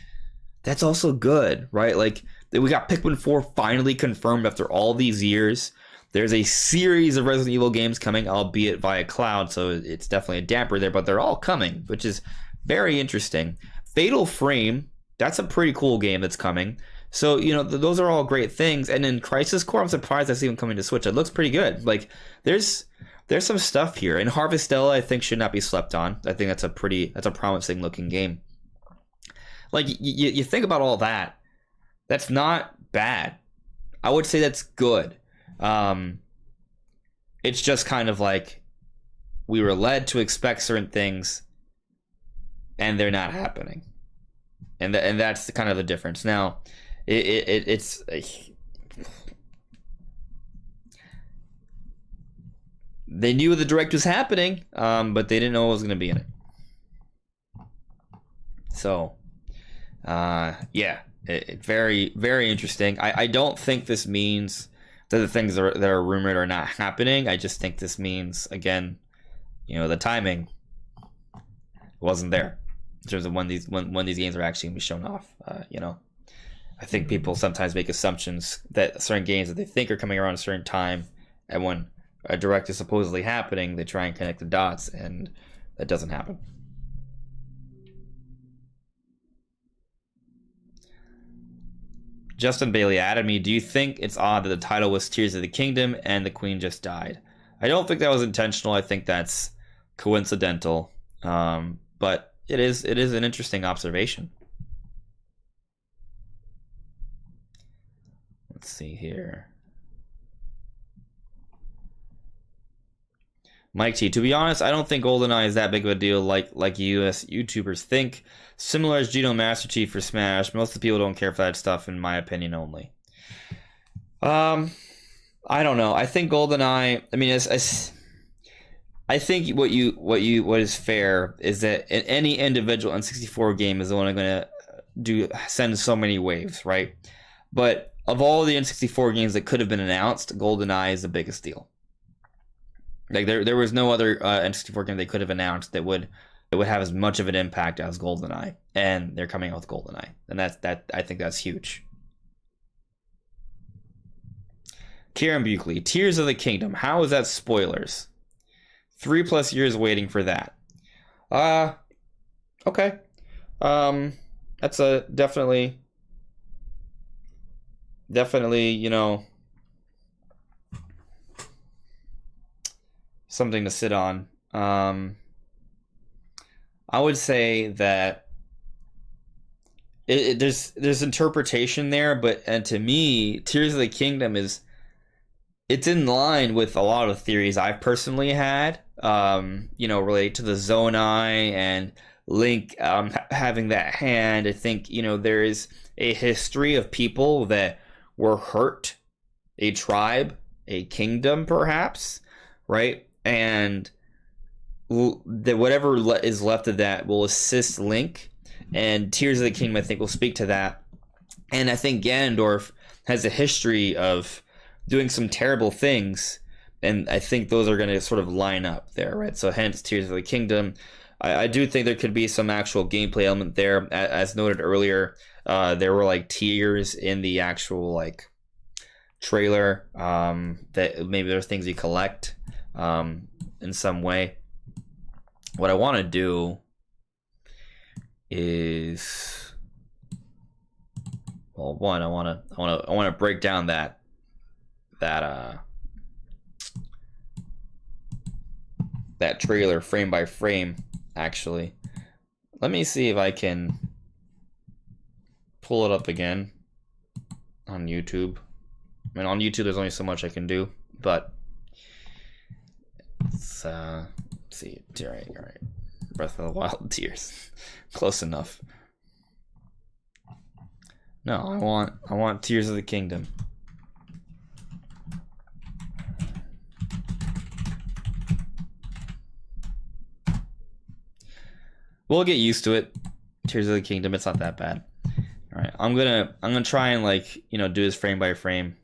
That's also good, right? Like, we got Pikmin 4 finally confirmed after all these years. There's a series of Resident Evil games coming, albeit via cloud, so it's definitely a damper there, but they're all coming, which is very interesting. Fatal Frame, that's a pretty cool game that's coming. So, you know, those are all great things. And then Crisis Core, I'm surprised that's even coming to Switch. It looks pretty good. Like, there's some stuff here. And Harvestella, I think, should not be slept on. I think that's a promising looking game. Like, you think about all that. That's not bad. I would say that's good. It's just kind of like we were led to expect certain things and they're not happening. And that's kind of the difference. Now, it's they knew the direct was happening, but they didn't know what was going to be in it. So, yeah, very, very interesting. I don't think this means that the things that are rumored are not happening. I just think this means, again, you know, the timing wasn't there in terms of when these games are actually going to be shown off. You know, I think people sometimes make assumptions that certain games that they think are coming around a certain time, and when a direct is supposedly happening, they try and connect the dots, and that doesn't happen. Justin Bailey added me, do you think it's odd that the title was Tears of the Kingdom and the Queen just died? I don't think that was intentional. I think that's coincidental. But it is an interesting observation. Let's see here. Mike T, to be honest, I don't think GoldenEye is that big of a deal like US YouTubers think. Similar as Geno Master Chief for Smash, most of the people don't care for that stuff, in my opinion only. I don't know. I think GoldenEye. I mean, I think what is fair is that in any individual N64 game is only going to send so many waves, right? But of all the N64 games that could have been announced, GoldenEye is the biggest deal. Like there was no other N64 game they could have announced that would have as much of an impact as GoldenEye, and they're coming out with GoldenEye, and I think that's huge. Kieran Buckley, Tears of the Kingdom. How is that spoilers? 3+ years waiting for that. Okay. That's a definitely, you know, something to sit on. I would say that there's interpretation there, and to me, Tears of the Kingdom it's in line with a lot of theories I've personally had, you know, related to the Zonai and Link having that hand. I think, you know, there is a history of people that were hurt, a tribe, a kingdom, perhaps, right? And that whatever is left of that will assist Link, and Tears of the Kingdom, I think, will speak to that. And I think Ganondorf has a history of doing some terrible things, and I think those are going to sort of line up there, right? So hence Tears of the Kingdom. I do think there could be some actual gameplay element there. As noted earlier, there were like tiers in the actual like trailer, that maybe there's things you collect in some way. What I want to do is, well, one, I want to break down that trailer frame by frame. Actually, let me see if I can pull it up again on YouTube. I mean, on YouTube, there's only so much I can do, but let's see. All right. Breath of the Wild Tears, close enough. No, I want Tears of the Kingdom. We'll get used to it. Tears of the Kingdom, it's not that bad. All right, I'm gonna try and, like, you know, do this frame by frame.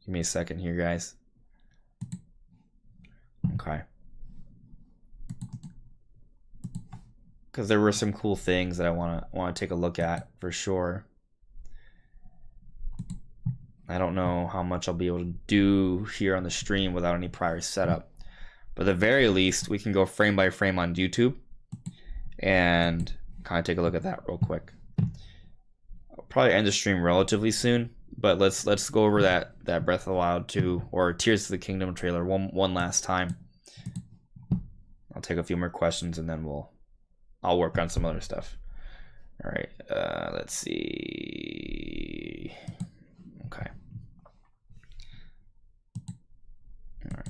Give me a second here, guys. Okay. Because there were some cool things that I wanna take a look at for sure. I don't know how much I'll be able to do here on the stream without any prior setup. But at the very least, we can go frame by frame on YouTube and kind of take a look at that real quick. I'll probably end the stream relatively soon, but let's go over that Breath of the Wild 2 or Tears of the Kingdom trailer one last time. I'll take a few more questions and then I'll work on some other stuff. All right, let's see. Okay. All right.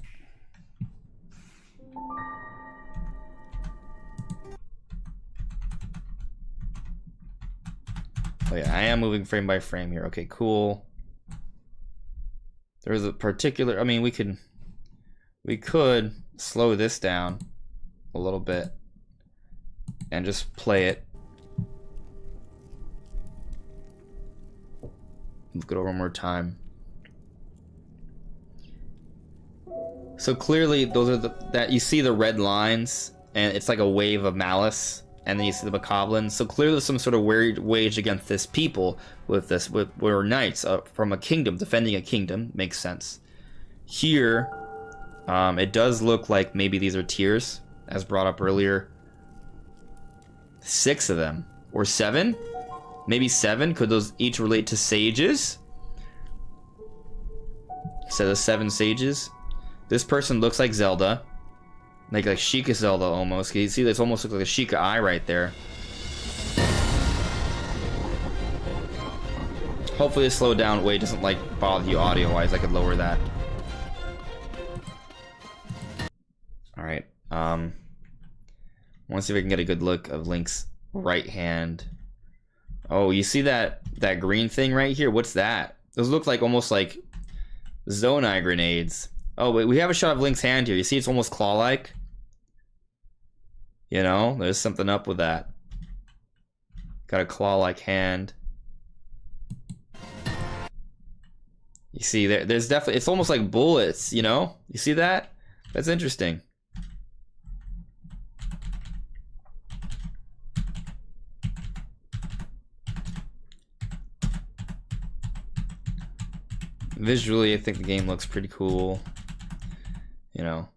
Oh yeah, I am moving frame by frame here. Okay, cool. There's a particular, I mean, we could slow this down a little bit and just play it. Look it over one more time. So clearly those are that you see the red lines and it's like a wave of malice, and then you see the bokoblins. So clearly some sort of wage against this people with we're knights from a kingdom, defending a kingdom. Makes sense. Here, it does look like maybe these are tears, as brought up earlier. 6 of them, or 7? Maybe 7? Could those each relate to sages? Instead of 7 sages? This person looks like Zelda. Like Sheikah Zelda almost. You see this almost looks like a Sheikah eye right there. Hopefully this slowed down way doesn't like bother you audio wise. I could lower that. Alright. I wanna see if I can get a good look of Link's right hand. Oh, you see that green thing right here? What's that? Those look like almost like Zonai grenades. Oh, wait, we have a shot of Link's hand here. You see it's almost claw-like? You know, there's something up with that. Got a claw-like hand. You see, there's definitely, it's almost like bullets, you know? You see that? That's interesting. Visually, I think the game looks pretty cool. You know.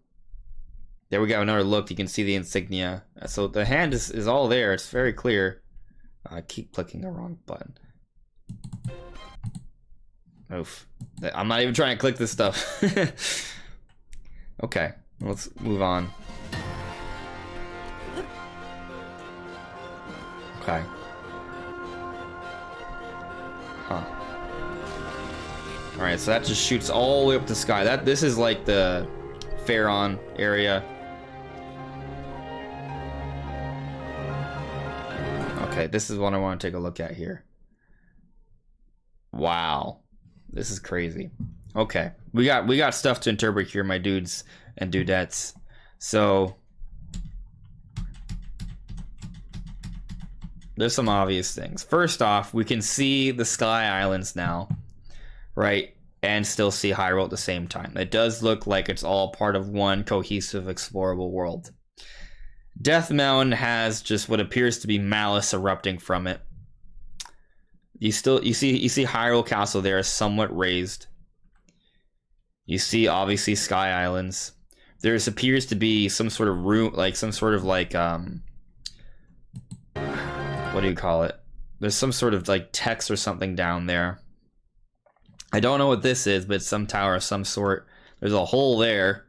There we go, another look. You can see the insignia. So the hand is all there. It's very clear. I keep clicking the wrong button. Oof. I'm not even trying to click this stuff. Okay, let's move on. Okay. Huh. Alright, so that just shoots all the way up the sky. This is like the Pharaon area. Okay, this is what I want to take a look at here. Wow. This is crazy. Okay. We got stuff to interpret here, my dudes and dudettes. So there's some obvious things. First off, we can see the Sky Islands now, right? And still see Hyrule at the same time. It does look like it's all part of one cohesive, explorable world. Death Mountain has just what appears to be malice erupting from it. You see Hyrule Castle there is somewhat raised. You see obviously Sky Islands. There appears to be some sort of room, like some sort of like what do you call it? There's some sort of like text or something down there. I don't know what this is, but it's some tower of some sort. There's a hole there.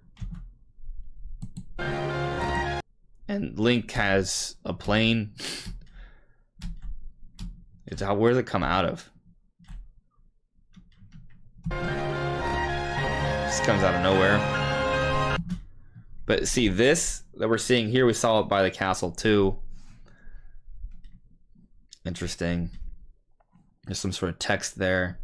And Link has a plane. Where does it come out of? Just comes out of nowhere. But see, this that we're seeing here, we saw it by the castle too. Interesting. There's some sort of text there.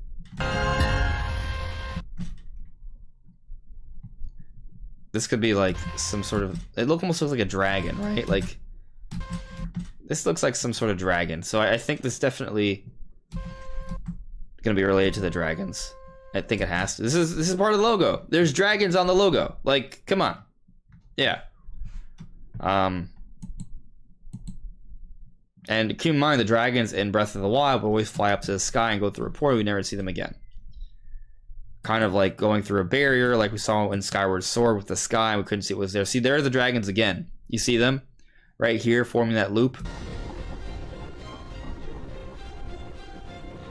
This could be like some sort of, it almost looks like a dragon, right? Like, this looks like some sort of dragon. So I think this definitely gonna be related to the dragons. I think it has to. This is part of the logo. There's dragons on the logo. Like, come on. Yeah. And keep in mind, the dragons in Breath of the Wild will always fly up to the sky and go through a portal. We never see them again. Kind of like going through a barrier, like we saw in Skyward Sword with the sky. We couldn't see what was there. See, there are the dragons again. You see them right here forming that loop.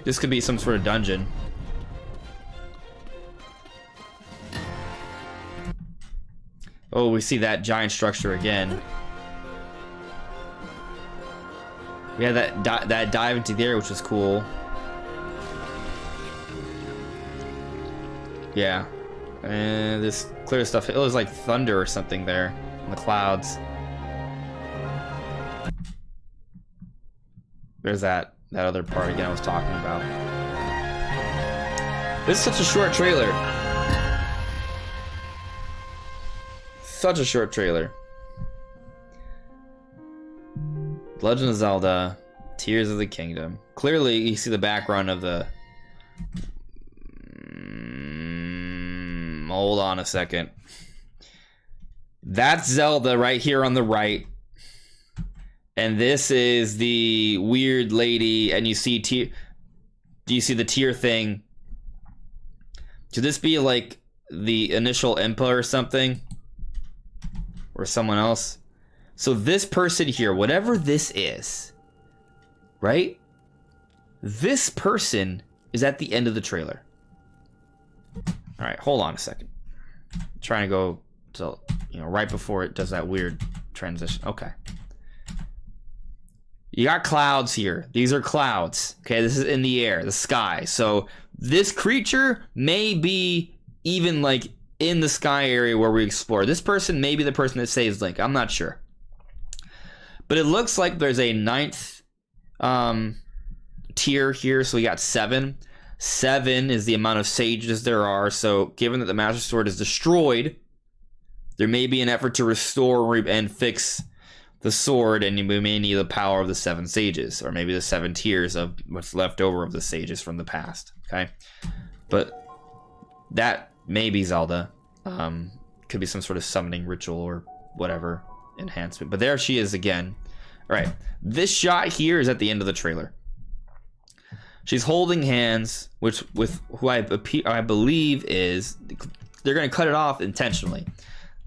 This could be some sort of dungeon. Oh, we see that giant structure again. We had that dive into the air, which was cool. Yeah. And this clear stuff, it was like thunder or something there in the clouds. There's that other part again I was talking about. This is such a short trailer. Such a short trailer. Legend of Zelda, Tears of the Kingdom. Clearly, you see the background of the... hold on a second. That's Zelda right here on the right. And this is the weird lady, and you see Tear... Do you see the tear thing? Should this be like the initial Impa or something? Or someone else? So this person here, whatever this is, right? This person is at the end of the trailer. All right, hold on a second. I'm trying to go to, right before it does that weird transition. Okay. You got clouds here. These are clouds. Okay, this is in the air, the sky. So this creature may be even like in the sky area where we explore. This person may be the person that saves Link. I'm not sure. But it looks like there's a 9th tier here. So we got 7. 7 is the amount of sages there are. So given that the Master Sword is destroyed, there may be an effort to restore and fix the sword, and we may need the power of the 7 sages, or maybe the 7 tiers of what's left over of the sages from the past. Okay, but that may be Zelda. Could be some sort of summoning ritual or whatever enhancement. But there she is again. All right, this shot here is at the end of the trailer. She's holding hands, with who I believe is, they're going to cut it off intentionally.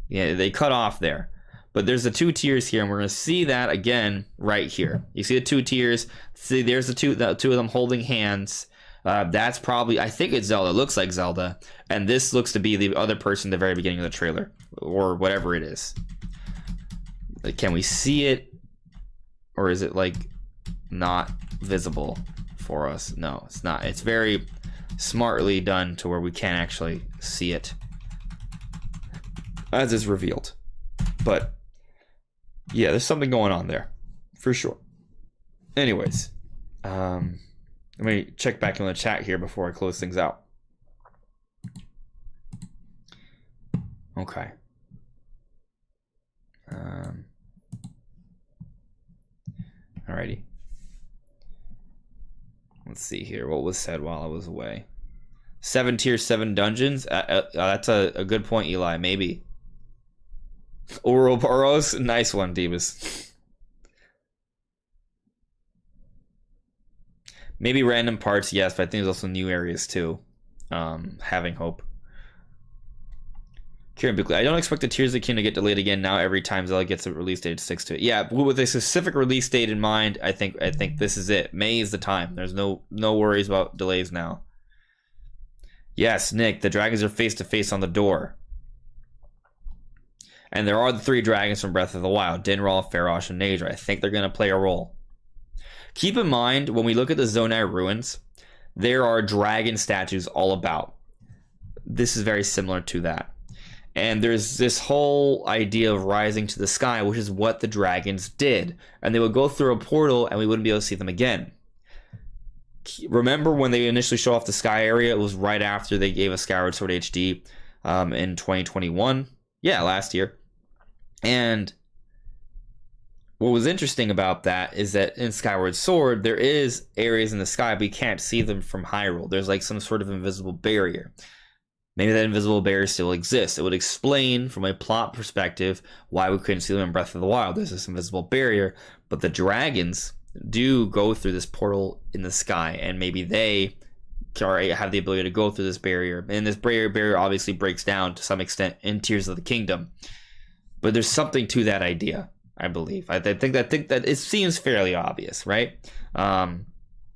Yeah, they cut off there. But there's the 2 tiers here, and we're going to see that again right here. You see the 2 tiers. See, there's the two of them holding hands. That's probably, I think it's Zelda. It looks like Zelda. And this looks to be the other person at the very beginning of the trailer, or whatever it is. Like, can we see it? Or is it, like, not visible for us? No, it's not. It's very smartly done to where we can't actually see it as is revealed. But yeah, there's something going on there for sure. Anyways, let me check back in the chat here before I close things out. Okay. Alrighty. Let's see here. What was said while I was away? 7 tiers, 7 dungeons. That's a good point, Eli. Maybe. Ouroboros, nice one, Divas. Maybe random parts, yes, but I think there's also new areas too. Having hope. Kieran Buckley, I don't expect the Tears of the Kingdom to get delayed again now every time Zelda gets a release date, it sticks to it. Yeah, with a specific release date in mind, I think this is it. May is the time. There's no worries about delays now. Yes, Nick, the dragons are face to face on the door. And there are the 3 dragons from Breath of the Wild, Dinral, Farosh, and Najdra. I think they're going to play a role. Keep in mind, when we look at the Zonai ruins, there are dragon statues all about. this is very similar to that. And there's this whole idea of rising to the sky, which is what the dragons did. And they would go through a portal and we wouldn't be able to see them again. Remember when they initially show off the sky area? It was right after they gave us Skyward Sword HD in 2021. Yeah, last year. And what was interesting about that is that in Skyward Sword, there is areas in the sky, but you can't see them from Hyrule. There's like some sort of invisible barrier. Maybe that invisible barrier still exists. It would explain from a plot perspective why we couldn't see them in Breath of the Wild. There's this invisible barrier, but the dragons do go through this portal in the sky, and maybe they have the ability to go through this barrier. And this barrier obviously breaks down to some extent in Tears of the Kingdom. But there's something to that idea, I believe. I think that it seems fairly obvious, right? I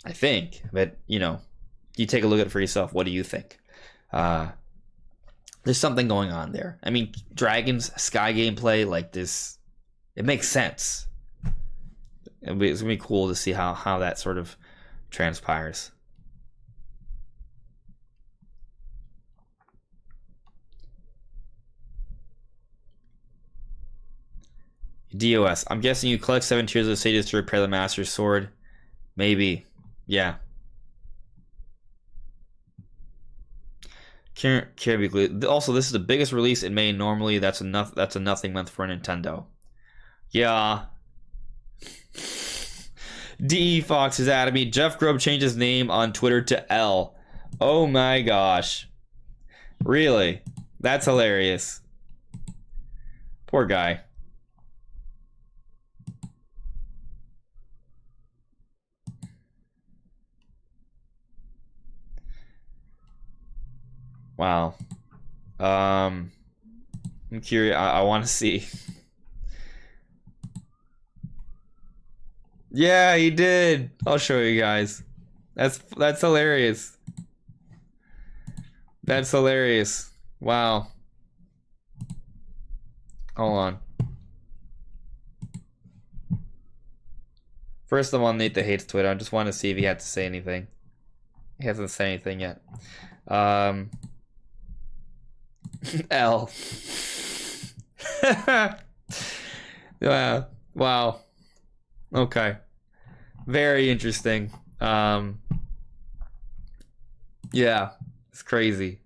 think, but you take a look at it for yourself. What do you think? There's something going on there. I mean, dragons, sky gameplay like this, it makes sense. It's gonna be cool to see how that sort of transpires. DOS. I'm guessing you collect 7 Tears of the Sages to repair the Master Sword. Maybe. Yeah. Also, this is the biggest release in May. Normally, that's a nothing month for Nintendo. Yeah. DE Fox is at me. Jeff Grubb changed his name on Twitter to L. Oh my gosh. Really? That's hilarious. Poor guy. Wow. I'm curious. I want to see. Yeah, he did. I'll show you guys. That's hilarious. That's hilarious. Wow. Hold on. First, I'm on Nate the Hates Twitter. I just want to see if he had to say anything. He hasn't said anything yet. L. Yeah. Wow. Okay. Very interesting. Yeah. It's crazy.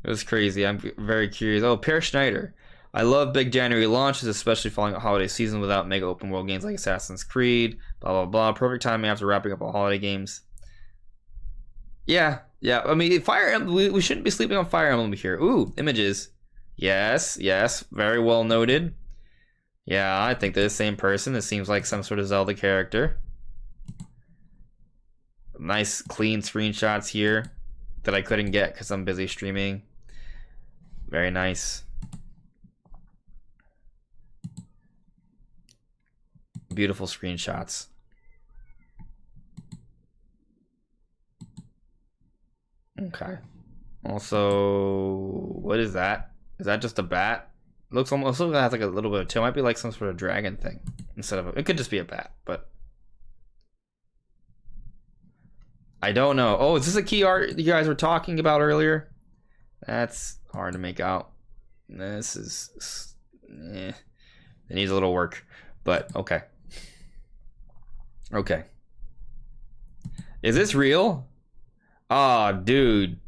It was crazy. I'm very curious. Oh, Per Schneider. I love big January launches, especially following a holiday season without mega open world games like Assassin's Creed. Blah, blah, blah. Perfect timing after wrapping up all holiday games. Yeah. Yeah, I mean, Fire Emblem, we shouldn't be sleeping on Fire Emblem here. Ooh, images. Yes, yes, very well noted. Yeah, I think they're the same person. It seems like some sort of Zelda character. Nice, clean screenshots here that I couldn't get because I'm busy streaming. Very nice. Beautiful screenshots. Okay. Also, what is that? Is that just a bat? It looks almost like it has like a little bit of tail. It might be like some sort of dragon thing instead of it could just be a bat, but I don't know. Oh, is this a key art you guys were talking about earlier? That's hard to make out. This is it needs a little work, but okay. Okay. Is this real? Ah, dude.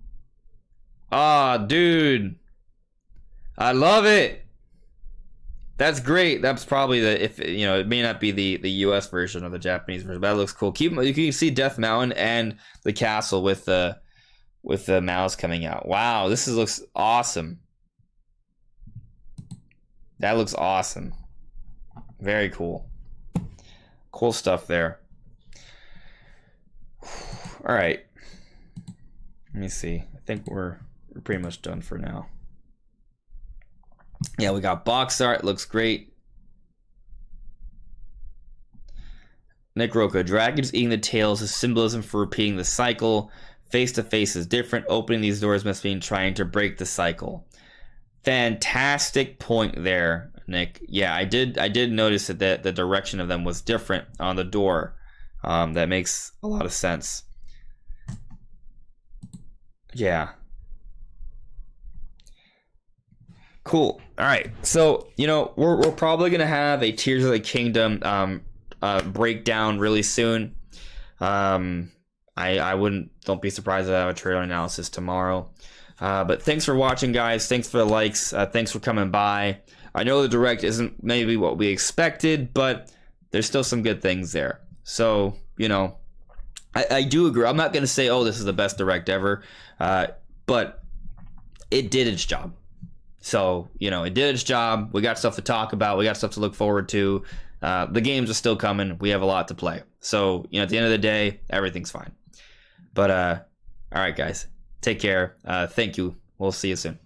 Ah, dude. I love it. That's great. That's probably it may not be the US version or the Japanese version, but that looks cool. You can see Death Mountain and the castle with the mouse coming out. Wow, looks awesome. That looks awesome. Very cool. Cool stuff there. All right. Let me see. I think we're pretty much done for now. Yeah, we got box art. Looks great. Nick Roca. Dragons eating the tails is symbolism for repeating the cycle. Face to face is different. Opening these doors must mean trying to break the cycle. Fantastic point there, Nick. Yeah, I did notice that the direction of them was different on the door. That makes a lot of sense. Yeah. Cool. All right. So, you know, we're probably going to have a Tears of the Kingdom breakdown really soon. Don't be surprised if I have a trailer analysis tomorrow. But thanks for watching, guys. Thanks for the likes. Thanks for coming by. I know the Direct isn't maybe what we expected, but there's still some good things there. So, you know, I do agree. I'm not going to say, oh, this is the best Direct ever. But it did its job. So, you know, it did its job. We got stuff to talk about. We got stuff to look forward to. The games are still coming. We have a lot to play. So, you know, at the end of the day, everything's fine. But, all right, guys. Take care. Thank you. We'll see you soon.